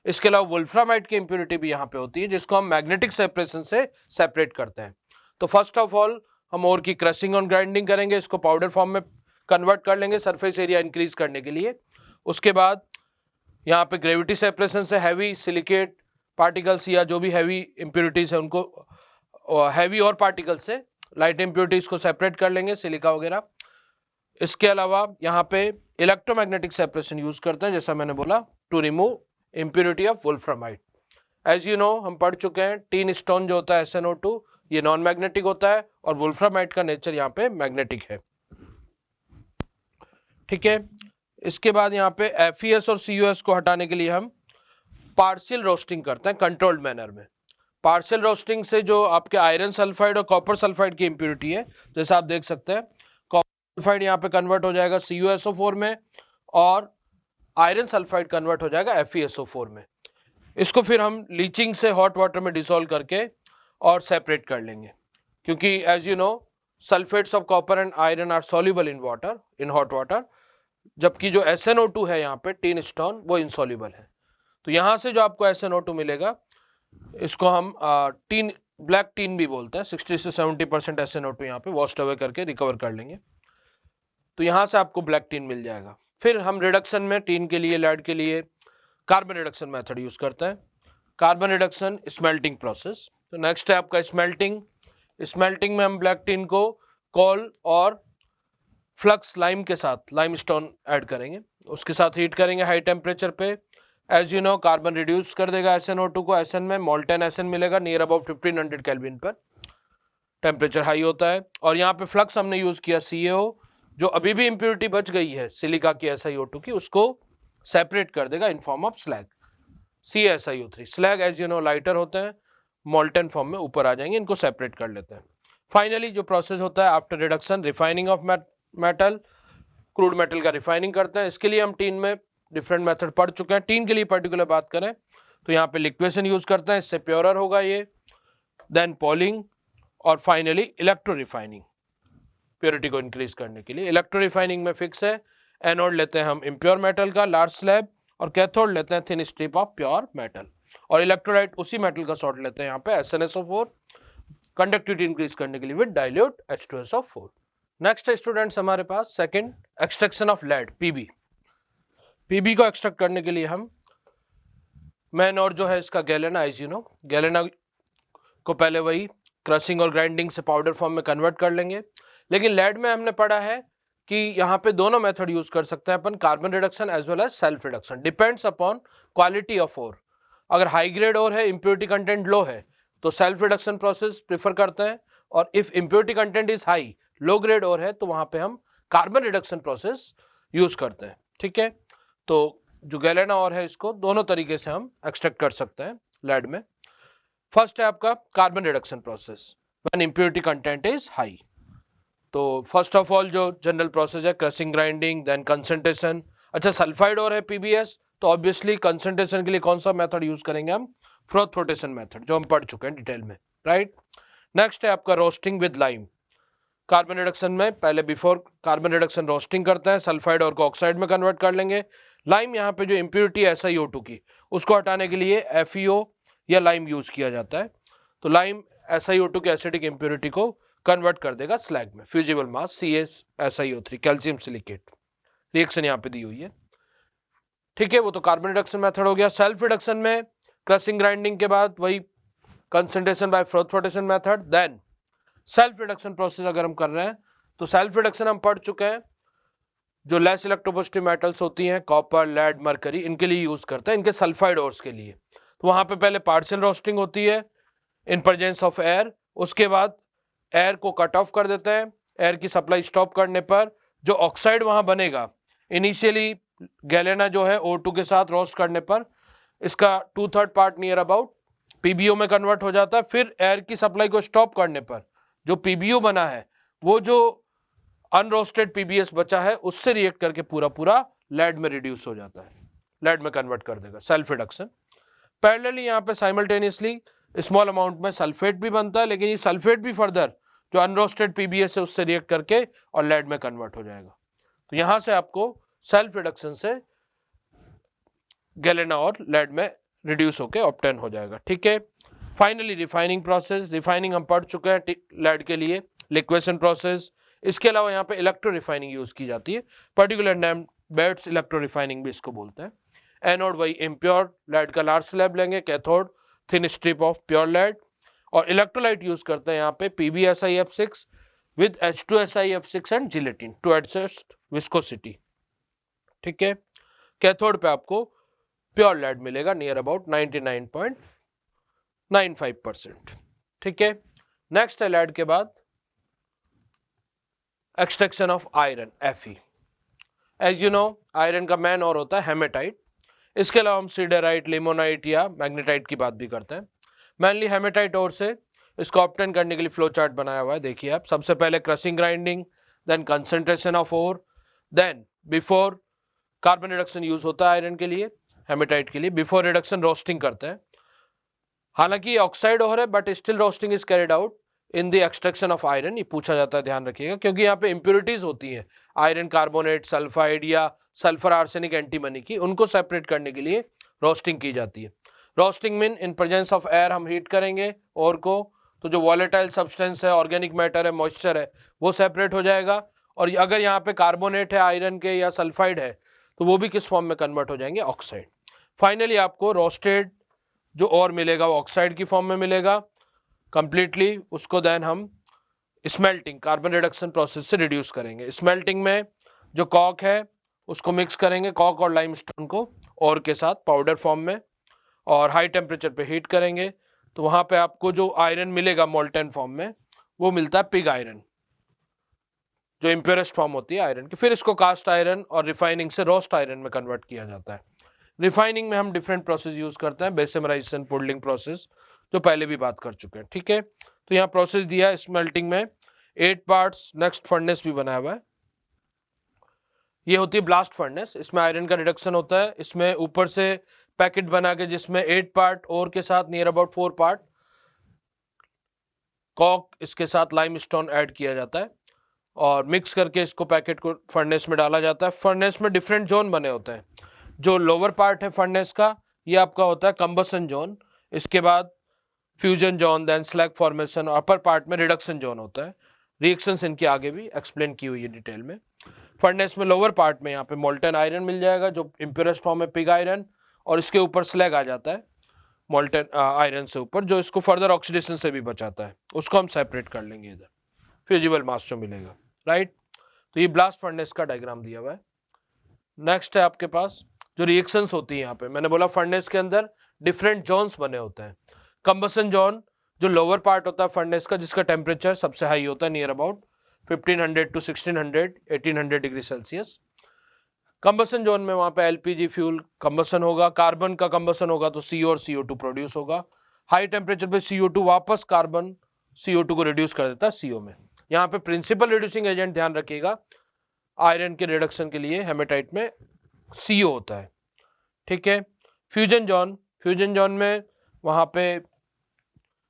Speaker 1: इसके अलावा वुल्फ्रामाइड की इंप्योरिटी भी यहाँ पे होती है, जिसको हम मैग्नेटिक सेपरेशन से सेपरेट करते हैं। तो फर्स्ट ऑफ ऑल हम ओर की क्रशिंग और ग्राइंडिंग करेंगे, इसको पाउडर फॉर्म में कन्वर्ट कर लेंगे सरफेस एरिया इंक्रीज करने के लिए। उसके बाद यहाँ पे ग्रेविटी सेपरेशन से हैवी सिलिकेट पार्टिकल्स या जो भी हैवी इंप्योरिटीज है उनको हैवी और पार्टिकल्स से लाइट इंप्योरिटीज को सेपरेट कर लेंगे, सिलिका वगैरह। इसके अलावा यहाँ पे इलेक्ट्रोमैग्नेटिक सेपरेशन यूज करते हैं, जैसा मैंने बोला, to remove impurity of wolframite. As you know, हम पढ़ चुके हैं, टीन स्टोन जो होता है SnO2, ये नॉन मैग्नेटिक होता है, और वुल्फ्रामाइड का नेचर यहाँ पे मैग्नेटिक है। ठीक है, इसके बाद यहाँ पे FeS और CuS को हटाने के लिए हम पार्शियल रोस्टिंग करते हैं कंट्रोल्ड मैनर में। पार्शियल रोस्टिंग से जो आपके आयरन सल्फाइड और कॉपर सल्फाइड की इंप्योरिटी है, जैसा आप देख सकते हैं, कॉपर सल्फाइड यहाँ पे कन्वर्ट हो जाएगा CuSO4 में, और आयरन सल्फाइड कन्वर्ट हो जाएगा FeSO4 में। इसको फिर हम लीचिंग से हॉट वाटर में डिसॉल्व करके और सेपरेट कर लेंगे, क्योंकि as you know sulphates of copper and iron are soluble in water, in hot water, जबकि जो SnO2 है यहाँ पे टीन स्टोन, वो इनसॉल्युबल है। तो यहाँ से जो आपको SnO2 मिलेगा, इसको हम टीन, ब्लैक टीन भी बोलते हैं, 60 से 70% SnO2 यहाँ पे वॉश्ड अवे करके रिकवर कर लेंगे, तो यहाँ से आपको ब्लैक टीन मिल जाएगा। फिर हम रिडक्शन में टीन के लिए, लेड के लिए कार्बन रिडक्शन मेथड यूज करते हैं, कार्बन रिडक्शन स्मेल्टिंग प्रोसेस। तो नेक्स्ट है आपका स्मेल्टिंग। स्मेल्टिंग में हम ब्लैक टीन को कोल और फ्लक्स लाइम के साथ, लाइम स्टोन ऐड करेंगे, उसके साथ हीट करेंगे हाई टेम्परेचर पे। As you know, carbon reduce कर देगा SnO2 को, SN में मोल्टेन SN मिलेगा नियर अबाउट 1500 केल्विन पर, टेम्परेचर हाई होता है। और यहाँ पे फ्लक्स हमने यूज किया CaO, जो अभी भी इंप्योरिटी बच गई है सिलिका की SiO2 की, उसको सेपरेट कर देगा in form of slag, CaSiO3। Slag as you know lighter होते हैं, मोल्टेन फॉर्म में ऊपर आ जाएंगे, इनको सेपरेट कर लेते हैं। फाइनली जो प्रोसेस होता है after reduction, refining of metal, crude metal का रिफाइनिंग करते हैं। इसके लिए हम टीन में डिफरेंट मेथड पढ़ चुके हैं। टीन के लिए पर्टिकुलर बात करें तो यहाँ पे लिक्वेशन यूज करते हैं, इससे प्योरर होगा ये, देन पॉलिंग, और फाइनली इलेक्ट्रो रिफाइनिंग, प्योरिटी को इंक्रीज करने के लिए। इलेक्ट्रो रिफाइनिंग में फिक्स है, एनोड लेते हैं हम इम्प्योर मेटल का लार्ज स्लैब, और कैथोड लेते हैं thin strip of pure metal, और इलेक्ट्रोलाइट उसी मेटल का सॉल्ट लेते हैं यहाँ पे SnSO4, कंडक्टिविटी इंक्रीज करने के लिए विद डाइल्यूट H2SO4। नेक्स्ट है स्टूडेंट्स हमारे पास second, extraction of lead, PB को एक्सट्रैक्ट करने के लिए हम मैन और जो है इसका galena, as you know, galena को पहले वही क्रशिंग और ग्राइंडिंग से पाउडर फॉर्म में कन्वर्ट कर लेंगे। लेकिन लेड में हमने पढ़ा है कि यहाँ पे दोनों मेथड यूज कर सकते हैं अपन, carbon reduction as well as self reduction, depends upon quality of ore. अगर हाई ग्रेड ओर है, इम्प्योरिटी कंटेंट लो है, तो सेल्फ रिडक्शन प्रोसेस प्रेफर करते हैं, और if impurity content is high, low grade ore है, तो वहाँ पे हम कार्बन रिडक्शन प्रोसेस यूज करते हैं। ठीक है, तो जो गैलेना और है, इसको दोनों तरीके से हम एक्सट्रैक्ट कर सकते हैं लेड में। फर्स्ट है आपका carbon reduction process when impurity content is high. तो फर्स्ट ऑफ ऑल जो जनरल प्रोसेस है, क्रशिंग, ग्राइंडिंग, देन कंसंट्रेशन। अच्छा, सल्फाइड और है PbS, तो ऑब्वियसली कंसंट्रेशन के लिए कौन सा मेथड यूज करेंगे हम, फ्रोथ फ्लोटेशन मेथड, जो हम पढ़ चुके हैं डिटेल में, राइट। नेक्स्ट है आपका roasting with lime. Carbon reduction में पहले बिफोर कार्बन रिडक्शन रोस्टिंग करते हैं, सल्फाइड और को ऑक्साइड में कन्वर्ट कर लेंगे। लाइम यहाँ पे जो इम्प्योरिटी SiO2 की, उसको हटाने के लिए FeO या लाइम यूज किया जाता है। तो लाइम SiO2 की एसिडिक इम्प्योरिटी को कन्वर्ट कर देगा स्लैग में, फ्यूजिबल मास CaSiO3 कैल्शियम सिलिकेट, रिएक्शन यहाँ पे दी हुई है। ठीक है, वो तो कार्बन रिडक्शन मेथड हो गया। सेल्फ रिडक्शन में क्रशिंग ग्राइंडिंग के बाद वही concentration by float flotation method. Then self reduction process अगर हम कर रहे हैं तो सेल्फ रिडक्शन हम पढ़ चुके हैं, जो लेस इलेक्ट्रोपॉजिटिव मेटल्स होती हैं कॉपर, लेड, मरकरी, इनके लिए यूज करते हैं, इनके सल्फाइड ओर्स के लिए। तो वहां पे पहले पार्शियल रोस्टिंग होती है इन प्रेजेंस ऑफ एयर, उसके बाद एयर को कट ऑफ कर देते हैं। एयर की सप्लाई स्टॉप करने पर जो ऑक्साइड वहां बनेगा, इनिशियली गैलेना जो है O2 के साथ रोस्ट करने पर इसका 2/3 पार्ट नियर अबाउट PbO में कन्वर्ट हो जाता है। फिर एयर की सप्लाई को स्टॉप करने पर जो PbO बना है, वो जो अनरोस्टेड PbS बचा है उससे रिएक्ट करके पूरा लेड में रिड्यूस हो जाता है, लेड में कन्वर्ट कर देगा, सेल्फ रिडक्शन। पैरेलली यहाँ पे साइमल्टेनियसली स्मॉल अमाउंट में सल्फेट भी बनता है, लेकिन ये सल्फेट भी फर्दर जो अनरोस्टेड PbS है उससे रिएक्ट करके और लेड में कन्वर्ट हो जाएगा। तो यहाँ से आपको सेल्फ रिडक्शन से गैलेना और लेड में रिड्यूस होकर ऑब्टेन हो जाएगा। ठीक है, फाइनली रिफाइनिंग प्रोसेस। रिफाइनिंग हम पढ़ चुके हैं लेड के लिए, लिक्वेशन प्रोसेस। इसके अलावा यहाँ पे इलेक्ट्रो रिफाइनिंग यूज की जाती है, particular name Betts electro refining भी इसको बोलते हैं। एनोड वही इम्प्योर लेड का लार्ज स्लैब लेंगे, cathode thin strip of pure lead, और इलेक्ट्रोलाइट यूज करते हैं यहाँ पे PbSiF6 with H2SiF6 and gelatin to adjust viscosity. ठीक है, कैथोड पे आपको प्योर लेड मिलेगा नियर अबाउट 99.95%। ठीक है, नेक्स्ट है लेड के बाद extraction of iron, Fe। As you know iron का मैन और होता है हेमेटाइट। इसके अलावा हम सीडेराइट, लिमोनाइट या मैग्नेटाइट की बात भी करते हैं। मेनली हेमेटाइट और से इसको ऑब्टेन करने के लिए फ्लो चार्ट बनाया हुआ है, देखिए आप। सबसे पहले crushing grinding, then concentration of ore, then before carbon reduction use होता है आयरन के लिए, हेमेटाइट के लिए। बिफोर रिडक्शन रोस्टिंग करते हैं, हालांकि ऑक्साइड ओर है but still roasting is carried out in the extraction of iron. ये पूछा जाता है, ध्यान रखिएगा, क्योंकि यहाँ पे इंप्योरिटीज होती हैं, आयरन कार्बोनेट, सल्फाइड या सल्फर आर्सेनिक एंटीमनी की, उनको सेपरेट करने के लिए रोस्टिंग की जाती है। Roasting mean in presence of air हम हीट करेंगे और को, तो जो वॉलेटाइल सब्सटेंस है, ऑर्गेनिक मैटर है, मॉइस्चर है, वो सेपरेट हो जाएगा। और अगर यहाँ पे कार्बोनेट है आयरन के या सल्फाइड है तो वो भी किस फॉर्म में कन्वर्ट हो जाएंगे, ऑक्साइड। फाइनली आपको रोस्टेड जो और मिलेगा वो ऑक्साइड की फॉर्म में मिलेगा कंप्लीटली। उसको देन हम स्मेल्टिंग, कार्बन रिडक्शन प्रोसेस से रिड्यूस करेंगे। स्मेल्टिंग में जो कॉक है उसको मिक्स करेंगे, कॉक और लाइमस्टोन को और के साथ पाउडर फॉर्म में, और हाई टेम्परेचर पे हीट करेंगे। तो वहाँ पे आपको जो आयरन मिलेगा मोल्टेन फॉर्म में, वो मिलता है पिग आयरन, जो इम्प्योरेस्ट फॉर्म होती है आयरन की। फिर इसको कास्ट आयरन और रिफाइनिंग से रोस्ट आयरन में कन्वर्ट किया जाता है। रिफाइनिंग में हम डिफरेंट प्रोसेस यूज करते हैं, बेसेमराइजेशन, पुडलिंग प्रोसेस, जो पहले भी बात कर चुके हैं। ठीक है, तो यहाँ प्रोसेस दिया है स्मेल्टिंग में 8 पार्ट्स। नेक्स्ट फर्नेस भी बनाया हुआ है, ये होती है ब्लास्ट फर्नेस। इसमें आयरन का रिडक्शन होता है। इसमें ऊपर से पैकेट बना के जिसमें 8 पार्ट और के साथ नियर अबाउट 4 पार्ट कॉक, इसके साथ लाइमस्टोन ऐड किया जाता है और मिक्स करके इसको पैकेट को फर्नेस में डाला जाता है। फर्नेस में डिफरेंट जोन बने होते हैं। जो लोअर पार्ट है फर्नेस का, ये आपका होता है कंबसन जोन, इसके बाद fusion zone, then slag formation, और अपर पार्ट में रिडक्शन जोन होता है। रिएक्शंस इनके आगे भी एक्सप्लेन की हुई है डिटेल में। फर्नेस में लोअर पार्ट में यहाँ पे मोल्टन आयरन मिल जाएगा, जो इम्प्योरेस्ट फॉर्म में पिग आयरन, और इसके ऊपर स्लैग आ जाता है मोल्टन आयरन से ऊपर, जो इसको फर्दर ऑक्सीडेशन से भी बचाता है। उसको हम सेपरेट कर लेंगे इधर, फ्यूजिबल मास जो मिलेगा, राइट। तो ये ब्लास्ट फर्नेस का डायग्राम दिया हुआ है। नेक्स्ट है आपके पास जो रिएक्शंस होती है। यहाँ पे मैंने बोला फर्नेस के अंदर डिफरेंट जोन्स बने होते हैं। कंबसन जोन जो लोअर पार्ट होता है फर्नेस का, जिसका टेम्परेचर सबसे हाई होता है near about 1500 to 1600 1800 degree Celsius. Combustion zone में वहाँ पे एलपीजी फ्यूल कंबसन होगा, कार्बन का कंबसन होगा तो CO और CO2 प्रोड्यूस होगा। हाई टेम्परेचर पे CO2 वापस कार्बन CO2 को रिड्यूस कर देता है CO में। यहाँ पे प्रिंसिपल रिड्यूसिंग एजेंट ध्यान रखिएगा, आयरन के रिडक्शन के लिए हेमेटाइट में CO होता है। ठीक है, फ्यूजन जोन में वहाँ पे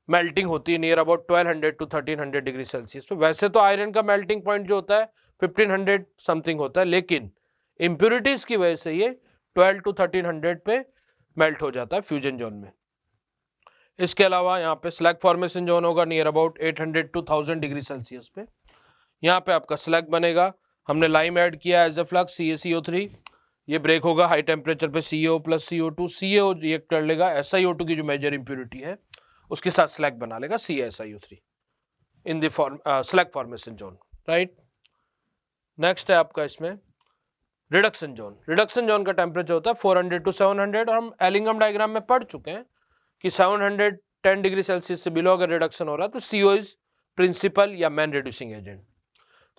Speaker 1: मेल्टिंग होती है near about 1200 to 1300 degree Celsius पे। वैसे तो आयरन का मेल्टिंग पॉइंट जो होता है 1500 समथिंग होता है, लेकिन इम्प्योरिटीज की वजह से ये 12 to 1300 पे मेल्ट हो जाता है फ्यूजन जोन में। इसके अलावा यहाँ पे स्लैग फॉर्मेशन जोन होगा near about 800 to 1000 degree Celsius पे। यहाँ पे आपका स्लैग बनेगा, हमने लाइम ऐड किया एज ए फ्लक्स CaCO3, ये ब्रेक होगा हाई टेम्परेचर पे CO plus CO2, CO react कर लेगा SiO2 की जो मेजर इंप्योरिटी है उसके साथ स्लैग बना लेगा CaSiO3 in the slag formation zone, right. Next है आपका इसमें रिडक्शन जोन। रिडक्शन जोन का टेम्परेचर होता है 400 to 700 और हम एलिंगम डायग्राम में पढ़ चुके हैं कि 710 डिग्री सेल्सियस से बिलो अगर रिडक्शन हो रहा है तो CO इज प्रिंसिपल या मैन रिड्यूसिंग एजेंट।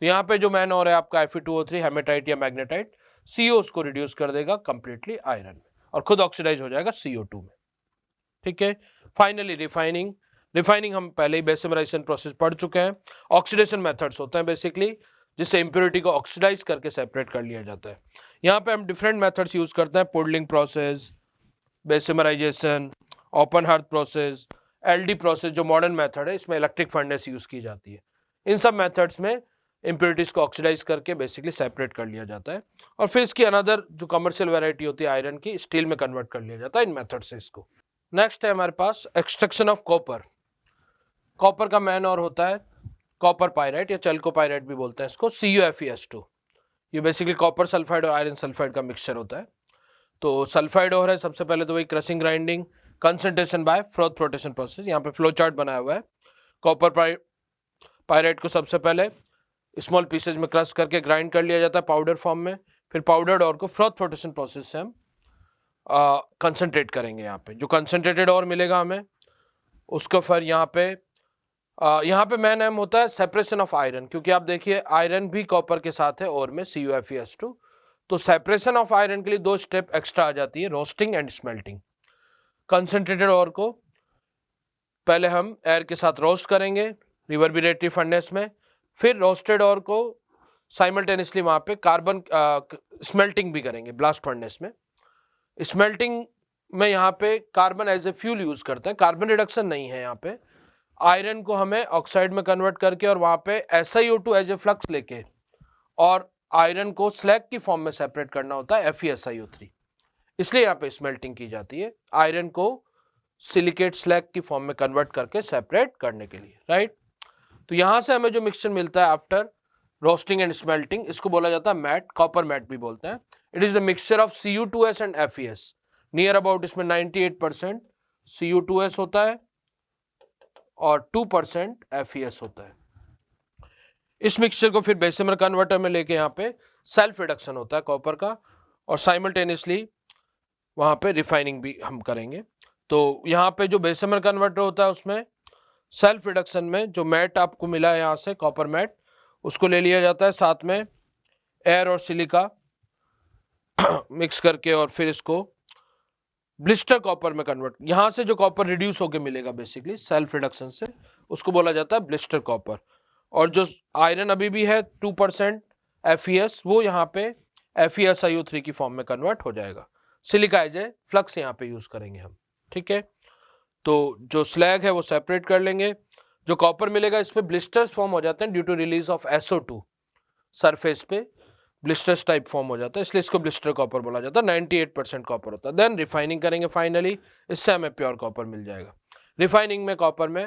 Speaker 1: तो यहाँ पे जो मैन और है आपका Fe2O3 हेमेटाइट या मैग्नेटाइट, CO उसको रिड्यूस कर देगा कंप्लीटली आयरन में और खुद ऑक्सीडाइज हो जाएगा CO2 में, ठीक है। Finally refining. रिफाइनिंग हम पहले ही बेसिमराइजेशन प्रोसेस पढ़ चुके हैं। ऑक्सीडेशन मेथड्स होते हैं बेसिकली जिससे इम्प्योरिटी को ऑक्सीडाइज करके सेपरेट कर लिया जाता है। यहाँ पे हम डिफरेंट मेथड्स यूज करते हैं, puddling process, bessemerisation, open hearth process, LD process जो मॉडर्न मेथड है, इसमें इलेक्ट्रिक फर्नेस यूज की जाती है। इन सब मेथड्स में इम्प्योरिटीज को ऑक्सीडाइज करके बेसिकली सेपरेट कर लिया जाता है और फिर इसकी अनदर जो कमर्शियल वैरायटी होती है आयरन की, स्टील में कन्वर्ट कर लिया जाता है इन मेथड से इसको। नेक्स्ट है हमारे पास एक्सट्रैक्शन ऑफ कॉपर। कॉपर का मैन और होता है कॉपर पायराइट या चैल्कोपायराइट भी बोलते हैं इसको, CuFeS2। ये बेसिकली कॉपर सल्फाइड और आयरन सल्फाइड का मिक्सचर होता है। तो सल्फाइड और है सबसे पहले तो वही crushing grinding, concentration by froth flotation process, यहाँ पे फ्लो चार्ट बनाया हुआ है। कॉपर पायराइट को सबसे पहले स्मॉल पीसेज में क्रश करके ग्राइंड कर लिया जाता है पाउडर फॉर्म में, फिर पाउडर्ड और को फ्रोथ फ्लोटेशन प्रोसेस से हम कंसंट्रेट करेंगे। यहाँ पे जो कंसंट्रेटेड और मिलेगा हमें उसको फिर यहाँ पे मेन एम होता है सेपरेशन ऑफ आयरन, क्योंकि आप देखिए आयरन भी कॉपर के साथ है और में CuFeS2, तो सेपरेशन ऑफ आयरन के लिए 2 स्टेप एक्स्ट्रा आ जाती है, रोस्टिंग एंड स्मेल्टिंग। कंसंट्रेटेड और को पहले हम एयर के साथ रोस्ट करेंगे रिवर्बिरेटरी फर्नेस में, फिर रोस्टेड और को साइमल्टेनियसली वहाँ पे कार्बन स्मेल्टिंग भी करेंगे ब्लास्ट फर्नेस में। स्मेल्टिंग में यहाँ पे carbon as a fuel use करते हैं, कार्बन रिडक्शन नहीं है यहाँ पे। आयरन को हमें ऑक्साइड में कन्वर्ट करके और वहाँ पे SiO2 एज ए फ्लक्स लेके और आयरन को स्लैग की फॉर्म में सेपरेट करना होता है FeSiO3, इसलिए यहाँ पे स्मेल्टिंग की जाती है आयरन को सिलिकेट स्लैग की फॉर्म में कन्वर्ट करके सेपरेट करने के लिए, राइट। तो यहाँ से हमें जो मिक्सचर मिलता है आफ्टर रोस्टिंग एंड स्मेल्टिंग, इसको बोला जाता है मैट, कॉपर मैट भी बोलते हैं। It is the mixture of Cu2S and FeS, near about इसमें 98% Cu2S होता है और 2% FeS होता है। इस मिक्सचर को फिर बेसिमर कन्वर्टर में लेके यहाँ पे सेल्फ रिडक्शन होता है कॉपर का और साइमल्टेनियसली वहाँ पे रिफाइनिंग भी हम करेंगे। तो यहाँ पे जो बेसिमर कन्वर्टर होता है उसमें सेल्फ रिडक्शन में जो मैट आपको मिला है यहाँ से कॉपर मैट, उसको ले लिया जाता है, साथ में एयर और सिलिका मिक्स करके और फिर इसको ब्लिस्टर कॉपर में कन्वर्ट, यहाँ से जो कॉपर रिड्यूस होकर मिलेगा बेसिकली सेल्फ रिडक्शन से, उसको बोला जाता है ब्लिस्टर कॉपर। और जो आयरन अभी भी है 2% FeS, वो यहाँ पे FeSiO3 की फॉर्म में कन्वर्ट हो जाएगा। सिलिका एज ए फ्लक्स यहाँ पे यूज करेंगे हम, ठीक है। तो जो स्लैग है वो सेपरेट कर लेंगे, जो कॉपर मिलेगा इस पे ब्लिस्टर्स फॉर्म हो जाते हैं due to release of SO2, surface पे ब्लिस्टर्स टाइप फॉर्म हो जाता है, इसलिए इसको ब्लिस्टर कॉपर बोला जाता है। 98% कॉपर होता है। देन रिफाइनिंग करेंगे फाइनली, इससे हमें प्योर कॉपर मिल जाएगा। रिफाइनिंग में कॉपर में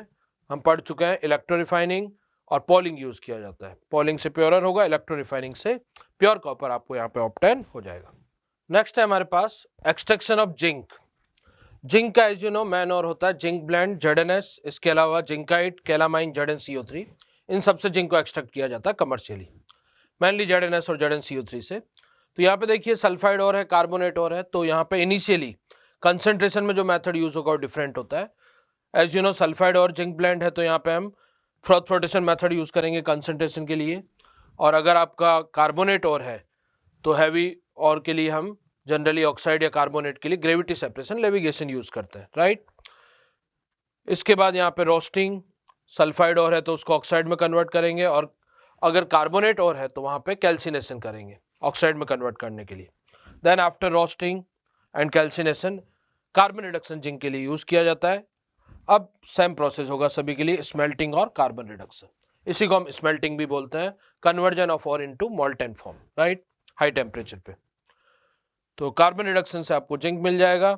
Speaker 1: हम पढ़ चुके हैं इलेक्ट्रो रिफाइनिंग और पॉलिंग यूज किया जाता है। पॉलिंग से प्योरर होगा, इलेक्ट्रो रिफाइनिंग से प्योर कॉपर आपको यहाँ पे ऑब्टेन हो जाएगा। नेक्स्ट है हमारे पास एक्सट्रैक्शन ऑफ जिंक। जिंक का एज यू नो मैन और होता है जिंक ब्लेंड ZnS, इसके अलावा जिंकाइट, कैलामाइन, ZnCO3, इन सबसे जिंक को एक्सट्रैक्ट किया जाता है कमर्शियली, मेनली ZnS और ZnCO3 से। तो यहाँ पे देखिए सल्फाइड और है, कार्बोनेट और है, तो यहाँ पे इनिशियली कंसंट्रेशन में जो मेथड यूज होगा वो डिफरेंट होता है। एज यू नो सल्फाइड और जिंक ब्लेंड है, तो यहाँ पे हम फ्रोथ फ्लोटेशन मेथड यूज करेंगे कंसंट्रेशन के लिए, और अगर आपका कार्बोनेट और है तो हैवी और के लिए हम जनरली ऑक्साइड या कार्बोनेट के लिए ग्रेविटी सेपरेशन, लेविगेशन यूज करते हैं, राइट। इसके बाद यहाँ पे रोस्टिंग, सल्फाइड और है तो उसको ऑक्साइड में कन्वर्ट करेंगे, और अगर कार्बोनेट और है तो वहाँ पे कैल्सिनेशन करेंगे ऑक्साइड में कन्वर्ट करने के लिए। Then after roasting and calcination carbon reduction zinc के लिए यूज किया जाता है। अब सेम प्रोसेस होगा सभी के लिए, स्मेल्टिंग और कार्बन रिडक्शन, इसी को हम स्मेल्टिंग भी बोलते हैं, कन्वर्जन ऑफ और into molten form, right, high temperature पे। तो कार्बन रिडक्शन से आपको जिंक मिल जाएगा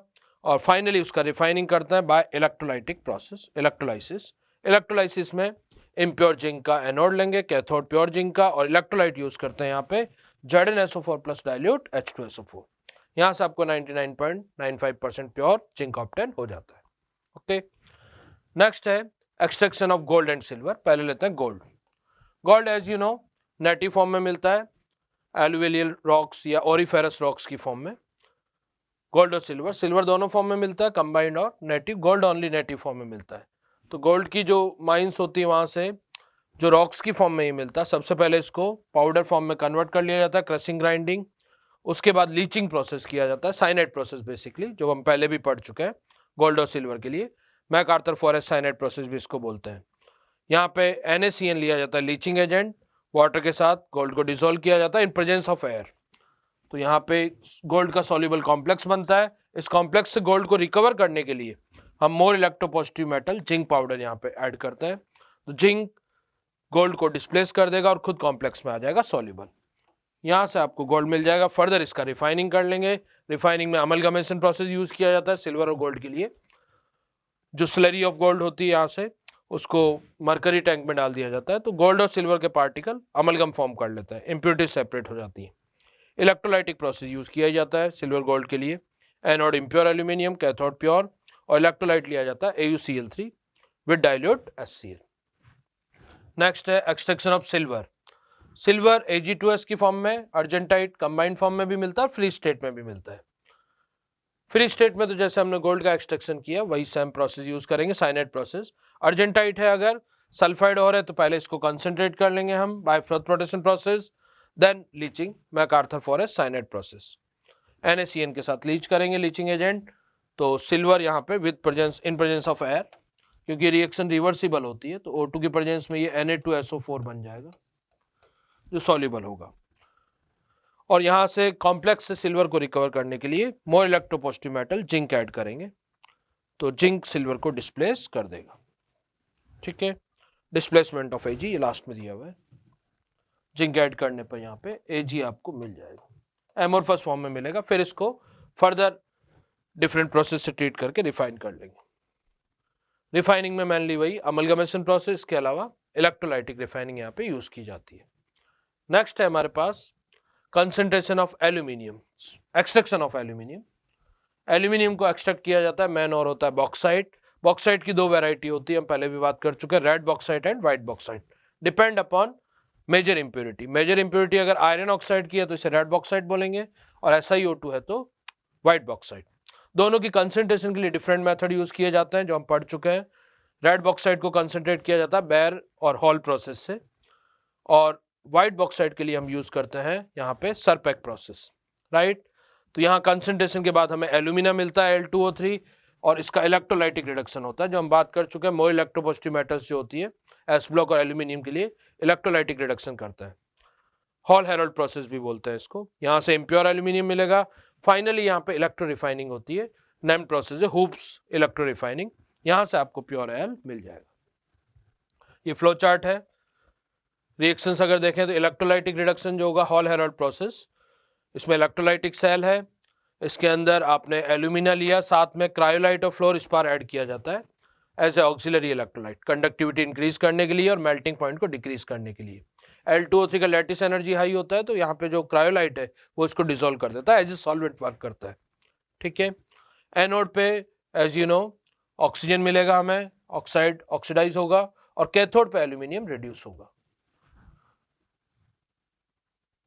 Speaker 1: और फाइनली उसका रिफाइनिंग करते हैं by electrolytic process, electrolysis. Electrolysis में इम्प्योर जिंक का एनोड लेंगे, कैथोड प्योर जिंक का, और इलेक्ट्रोलाइट यूज करते हैं यहाँ पे ZnSO4 प्लस डाइल्यूट H2SO4। यहाँ से आपको 99.95% प्योर जिंक ऑब्टेन हो जाता है। ओके, नेक्स्ट है extraction of gold and silver. पहले लेते हैं gold. Gold as you know native form में मिलता है, एलुवियल रॉक्स या ओरिफेरस रॉक्स की फॉर्म में। गोल्ड और सिल्वर, सिल्वर दोनों फॉर्म में मिलता है, कंबाइंड और native. Gold only native form में मिलता है। तो गोल्ड की जो माइंस होती है वहाँ से जो रॉक्स की फॉर्म में ही मिलता है। सबसे पहले इसको पाउडर फॉर्म में कन्वर्ट कर लिया जाता है, क्रशिंग ग्राइंडिंग। उसके बाद लीचिंग प्रोसेस किया जाता है, साइनाइड प्रोसेस बेसिकली, जो हम पहले भी पढ़ चुके हैं गोल्ड और सिल्वर के लिए। मैकआर्थर फॉरेस्ट साइनाइड प्रोसेस भी इसको बोलते हैं। यहाँ पे NaCN लिया जाता है लीचिंग एजेंट, वाटर के साथ गोल्ड को डिसॉल्व किया जाता है इन प्रेजेंस ऑफ एयर। तो यहाँ पे गोल्ड का सॉल्युबल कॉम्प्लेक्स बनता है। इस कॉम्प्लेक्स से गोल्ड को रिकवर करने के लिए हम more electropositive metal zinc powder यहाँ पे ऐड करते हैं। तो जिंक गोल्ड को डिस्प्लेस कर देगा और खुद कॉम्प्लेक्स में आ जाएगा सॉल्युबल। यहाँ से आपको गोल्ड मिल जाएगा। फर्दर इसका रिफाइनिंग कर लेंगे। रिफाइनिंग में अमलगमेशन प्रोसेस यूज किया जाता है सिल्वर और गोल्ड के लिए। जो स्लरी ऑफ गोल्ड होती है यहाँ से उसको मरकरी टैंक में डाल दिया जाता है, तो गोल्ड और सिल्वर के पार्टिकल अमलगम फॉर्म कर लेते हैं, इम्प्योरिटी सेपरेट हो जाती है। इलेक्ट्रोलाइटिक प्रोसेस यूज किया जाता है सिल्वर गोल्ड के लिए। Anode impure aluminium, cathode pure, और इलेक्ट्रोलाइट लिया जाता है AuCl3 with dilute HCl। Next है extraction of silver. Silver Ag2S की फॉर्म में, अर्जेंटाइट कंबाइंड फॉर्म में भी मिलता है, फ्री स्टेट में भी मिलता है। फ्री स्टेट में तो जैसे हमने गोल्ड का एक्सट्रैक्शन किया वही सेम प्रोसेस यूज करेंगे, साइनाइड प्रोसेस। अर्जेंटाइट है अगर सल्फाइड और है तो पहले इसको कंसंट्रेट कर लेंगे हम by flotation process, then leaching, MacArthur Forrest cyanide process. NaCN के साथ लीच करेंगे लीचिंग एजेंट। तो सिल्वर यहाँ पे with presence in presence of air, क्योंकि रिएक्शन रिवर्सिबल होती है, तो O2 की प्रेजेंस में ये Na2SO4 बन जाएगा जो सॉल्युबल होगा। और यहाँ से कॉम्प्लेक्स से सिल्वर को रिकवर करने के लिए more electropositive metal zinc add करेंगे, तो जिंक सिल्वर को डिस्प्लेस कर देगा। ठीक है, डिस्प्लेसमेंट ऑफ Ag ये लास्ट में दिया हुआ है। जिंक ऐड करने पर यहाँ पे Ag आपको मिल जाएगा, एमोर्फस फॉर्म में मिलेगा। फिर इसको फर्दर डिफरेंट प्रोसेस से ट्रीट करके रिफाइन कर लेंगे। रिफाइनिंग में मेनली वही अमलगमेशन प्रोसेस के अलावा इलेक्ट्रोलाइटिक रिफाइनिंग यहाँ पे यूज की जाती है। नेक्स्ट है हमारे पास concentration of aluminium, extraction of aluminium. Aluminium को एक्सट्रैक्ट किया जाता है, मेन और होता है बॉक्साइट। बॉक्साइट की दो वैरायटी होती है, हम पहले भी बात कर चुके हैं, red bauxite and white bauxite, depend upon major impurity. Major impurity अगर आयरन ऑक्साइड की है तो इसे रेड बॉक्साइट बोलेंगे, और SiO2 है तो व्हाइट बॉक्साइट। दोनों की कंसंट्रेशन के लिए डिफरेंट मेथड यूज किए जाते हैं जो हम पढ़ चुके हैं। रेड बॉक्साइट को कंसंट्रेट किया जाता है बेयर और हॉल प्रोसेस से, और व्हाइट बॉक्साइट के लिए हम यूज करते हैं यहाँ पे सरपैक प्रोसेस, राइट। तो यहाँ कंसंट्रेशन के बाद हमें एल्यूमिना मिलता है Al2O3, और इसका इलेक्ट्रोलाइटिक रिडक्शन होता है जो हम बात कर चुके हैं। मोर इलेक्ट्रोपॉजिटिव मेटल्स जो होती है एस ब्लॉक और एल्यूमिनियम के लिए इलेक्ट्रोलाइटिक रिडक्शन करता है, हॉल हेरोल्ड प्रोसेस भी बोलते हैं इसको। यहाँ से इम्प्योर एल्यूमिनियम मिलेगा। फाइनली यहाँ पे इलेक्ट्रो रिफाइनिंग होती है, नेम्ड प्रोसेस है हुप्स इलेक्ट्रो रिफाइनिंग। यहाँ से आपको प्योर एल मिल जाएगा। ये फ्लो चार्ट है। रिएक्शंस अगर देखें तो इलेक्ट्रोलाइटिक रिडक्शन जो होगा हॉल हेरोल्ड प्रोसेस, इसमें इलेक्ट्रोलाइटिक सेल है, इसके अंदर आपने एल्यूमिना लिया, साथ में क्रायोलाइट और फ्लोरस्पार ऐड किया जाता है as a auxiliary electrolyte, conductivity increase करने के लिए और मेल्टिंग पॉइंट को डिक्रीज करने के लिए। Al2O3 का लैटिस एनर्जी हाई होता है, तो यहाँ पे जो क्रायोलाइट है वो इसको डिसॉल्व कर देता है, एज ए सॉल्वेंट वर्क करता है। ठीक है, एनोड पे एज यू नो ऑक्सीजन मिलेगा हमें, ऑक्साइड ऑक्सीडाइज होगा, और कैथोड पे एल्यूमिनियम रिड्यूस होगा।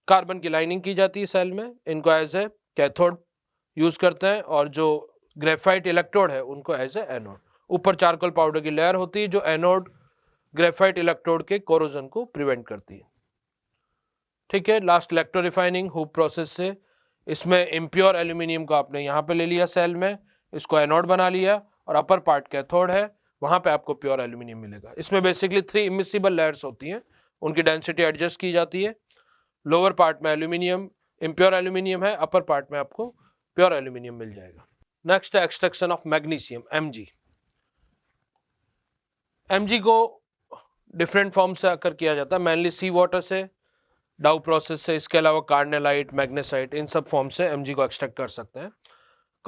Speaker 1: कार्बन की लाइनिंग की जाती है सेल में, इनको एज ए कैथोड यूज करते हैं, और जो ग्रेफाइट इलेक्ट्रोड है उनको एज ए एनोड। ऊपर चारकोल पाउडर की लेयर होती है जो एनोड ग्रेफाइट इलेक्ट्रोड के कोरोजन को प्रिवेंट करती है। ठीक है, last electro refining hoop process से, इसमें इम्प्योर एल्यूमिनियम को आपने यहाँ पे ले लिया सेल में, इसको एनोड बना लिया, और अपर पार्ट कैथोड है, वहाँ पे आपको प्योर एल्यूमिनियम मिलेगा। इसमें बेसिकली 3 इमिसिबल लेयर्स होती हैं, उनकी डेंसिटी एडजस्ट की जाती है। लोअर पार्ट में एल्यूमिनियम इम्प्योर एल्यूमिनियम है, अपर पार्ट में आपको प्योर एल्यूमिनियम मिल जाएगा। नेक्स्ट है extraction of magnesium, Mg। Mg को डिफरेंट फॉर्म से आकर किया जाता है, मेनली सी वाटर से, डाउ प्रोसेस से, इसके अलावा कार्नेलाइट, मैग्नेसाइट, इन सब फॉर्म से Mg को एक्सट्रैक्ट कर सकते हैं।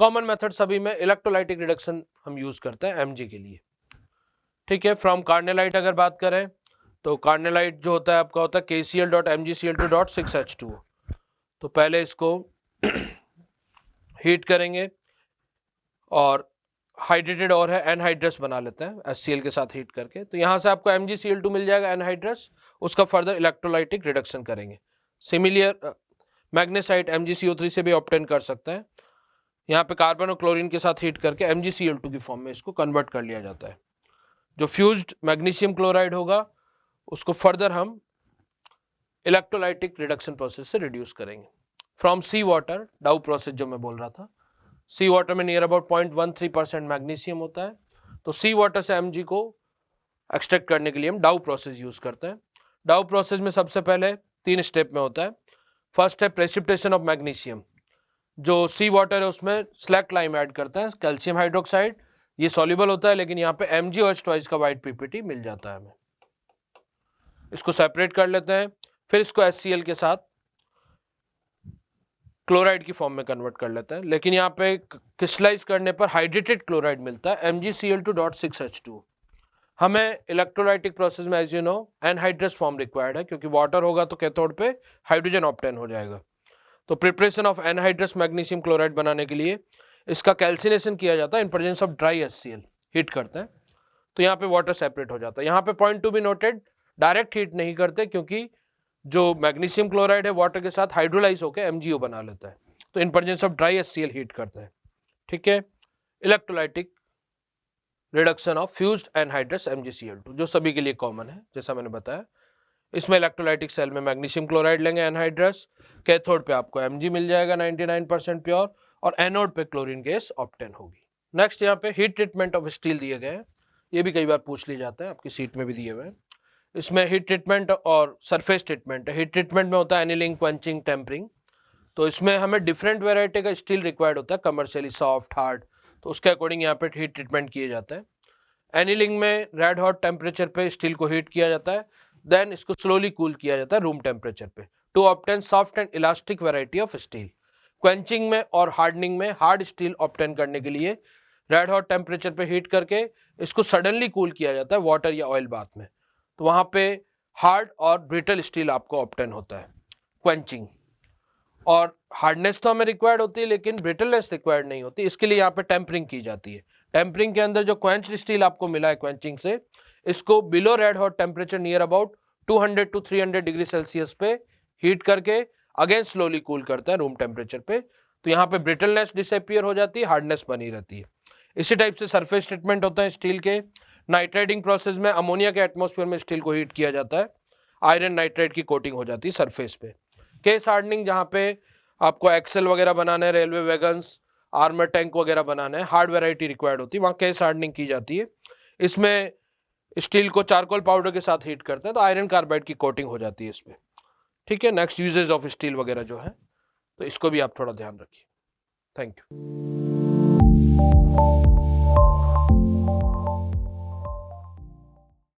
Speaker 1: कॉमन मेथड सभी में इलेक्ट्रोलाइटिक रिडक्शन हम यूज करते हैं Mg के लिए, ठीक है। फ्रॉम कार्नेलाइट अगर बात करें तो कार्नेलाइट जो होता है आपका होता है KCl.MgCl2.6H2। तो पहले इसको हीट करेंगे और हाइड्रेटेड और है एनहाइड्रस बना लेते हैं HCl के साथ हीट करके। तो यहाँ से आपको MgCl2 मिल जाएगा एनहाइड्रस, उसका फर्दर इलेक्ट्रोलाइटिक रिडक्शन करेंगे। सिमिलर मैग्नेसाइट MgCO3 से भी ऑब्टेन कर सकते हैं। यहाँ पे कार्बन और क्लोरीन के साथ हीट करके MgCl2 की फॉर्म में इसको कन्वर्ट कर लिया जाता है। जो फ्यूज्ड मैग्नीशियम क्लोराइड होगा उसको फर्दर हम इलेक्ट्रोलाइटिक रिडक्शन प्रोसेस से रिड्यूस करेंगे। From sea water, Dow process जो मैं बोल रहा था, सी वाटर में नियर अबाउट 0.13% मैग्नीशियम होता है। तो सी वाटर से Mg को एक्सट्रैक्ट करने के लिए हम डाउ प्रोसेस यूज करते हैं। डाउ प्रोसेस में सबसे पहले 3 स्टेप में होता है। फर्स्ट है प्रेसिपिटेशन ऑफ मैग्नीशियम। जो सी वाटर है उसमें स्लैक लाइम ऐड करते हैं, कैल्शियम हाइड्रोक्साइड, ये सॉल्युबल होता है, लेकिन यहाँ पे MgOH का वाइट पीपीटी मिल जाता है हमें। इसको सेपरेट कर लेते हैं, फिर इसको HCl के साथ क्लोराइड की फॉर्म में कन्वर्ट कर लेते हैं, लेकिन यहाँ पे क्रिस्टलाइज करने पर हाइड्रेटेड क्लोराइड मिलता है MgCl2.6H2। हमें इलेक्ट्रोलाइटिक प्रोसेस में as you know anhydrous form required है, क्योंकि वाटर होगा तो कैथोड पे हाइड्रोजन ऑब्टेन हो जाएगा। तो preparation of anhydrous magnesium chloride बनाने के लिए इसका कैल्सिनेशन किया जाता है इन presence of dry HCl, heat करते हैं, तो यहाँ पे वाटर सेपरेट हो जाता है। यहाँ पे point to be noted, direct heat नहीं करते, क्योंकि जो मैग्नीशियम क्लोराइड है वाटर के साथ हाइड्रोलाइज होकर MgO बना लेता है, तो इन presence of dry HCl heat करते हैं, ठीक है। Electrolytic reduction of fused anhydrous MgCl2 जो सभी के लिए कॉमन है, जैसा मैंने बताया। इसमें इलेक्ट्रोलाइटिक सेल में मैग्नीशियम क्लोराइड लेंगे एनहाइड्रस, कैथोड पे आपको Mg मिल जाएगा 99% प्योर, और एनोड पे क्लोरीन गैस ऑब्टेन होगी। नेक्स्ट यहाँ पे हीट ट्रीटमेंट ऑफ स्टील दिए गए हैं, ये भी कई बार पूछ ली जाता है, आपकी सीट में भी दिए हुए हैं। इसमें हीट ट्रीटमेंट और सरफेस ट्रीटमेंट है। हीट ट्रीटमेंट में होता है एनीलिंग, क्वेंचिंग, टेम्परिंग। तो इसमें हमें डिफरेंट वेराइटी का स्टील रिक्वायर्ड होता है, कमर्शियली सॉफ्ट, हार्ड, तो उसके अकॉर्डिंग यहाँ पे हीट ट्रीटमेंट किए जाते हैं। एनीलिंग में रेड हॉट टेम्परेचर पे स्टील को हीट किया जाता है, देन इसको स्लोली कूल किया जाता है रूम टेम्परेचर पे to obtain soft and elastic variety of steel. Quenching में और हार्डनिंग में हार्ड स्टील ऑब्टेन करने के लिए रेड हॉट टेम्परेचर पे हीट करके इसको सडनली कूल किया जाता है वाटर या ऑयल बाथ में, तो वहाँ पे हार्ड और ब्रिटल स्टील आपको ऑब्टेन होता है क्वेंचिंग। और हार्डनेस तो हमें रिक्वायर्ड होती है, लेकिन ब्रिटलनेस रिक्वायर्ड नहीं होती, इसके लिए यहाँ पे टेम्परिंग की जाती है। टेम्परिंग के अंदर जो क्वेंच्ड स्टील आपको मिला है क्वेंचिंग से, इसको below red hot temperature near about 200 to 300 degree Celsius पे हीट करके अगेन स्लोली कूल करता है रूम टेम्परेचर पे, तो यहाँ पे ब्रिटलनेस डिसअपियर हो जाती है, हार्डनेस बनी रहती है। इसी टाइप से सरफेस ट्रीटमेंट होता है स्टील के। नाइट्राइडिंग प्रोसेस में अमोनिया के एटमॉस्फेयर में स्टील को हीट किया जाता है, आयरन नाइट्राइड की कोटिंग हो जाती है सरफेस पे। केस हार्डनिंग, जहाँ पे आपको एक्सेल वगैरह बनाना है, रेलवे वैगन्स, आर्मर टैंक वगैरह बनाना है, हार्ड वैरायटी रिक्वायर्ड होती है, वहाँ केस हार्डनिंग की जाती है। इसमें स्टील को चारकोल पाउडर के साथ हीट करते हैं, तो आयरन कार्बाइड की कोटिंग हो जाती है इस पर, ठीक है। नेक्स्ट यूजेज ऑफ स्टील वगैरह जो है, तो इसको भी आप थोड़ा ध्यान रखिए। Thank you.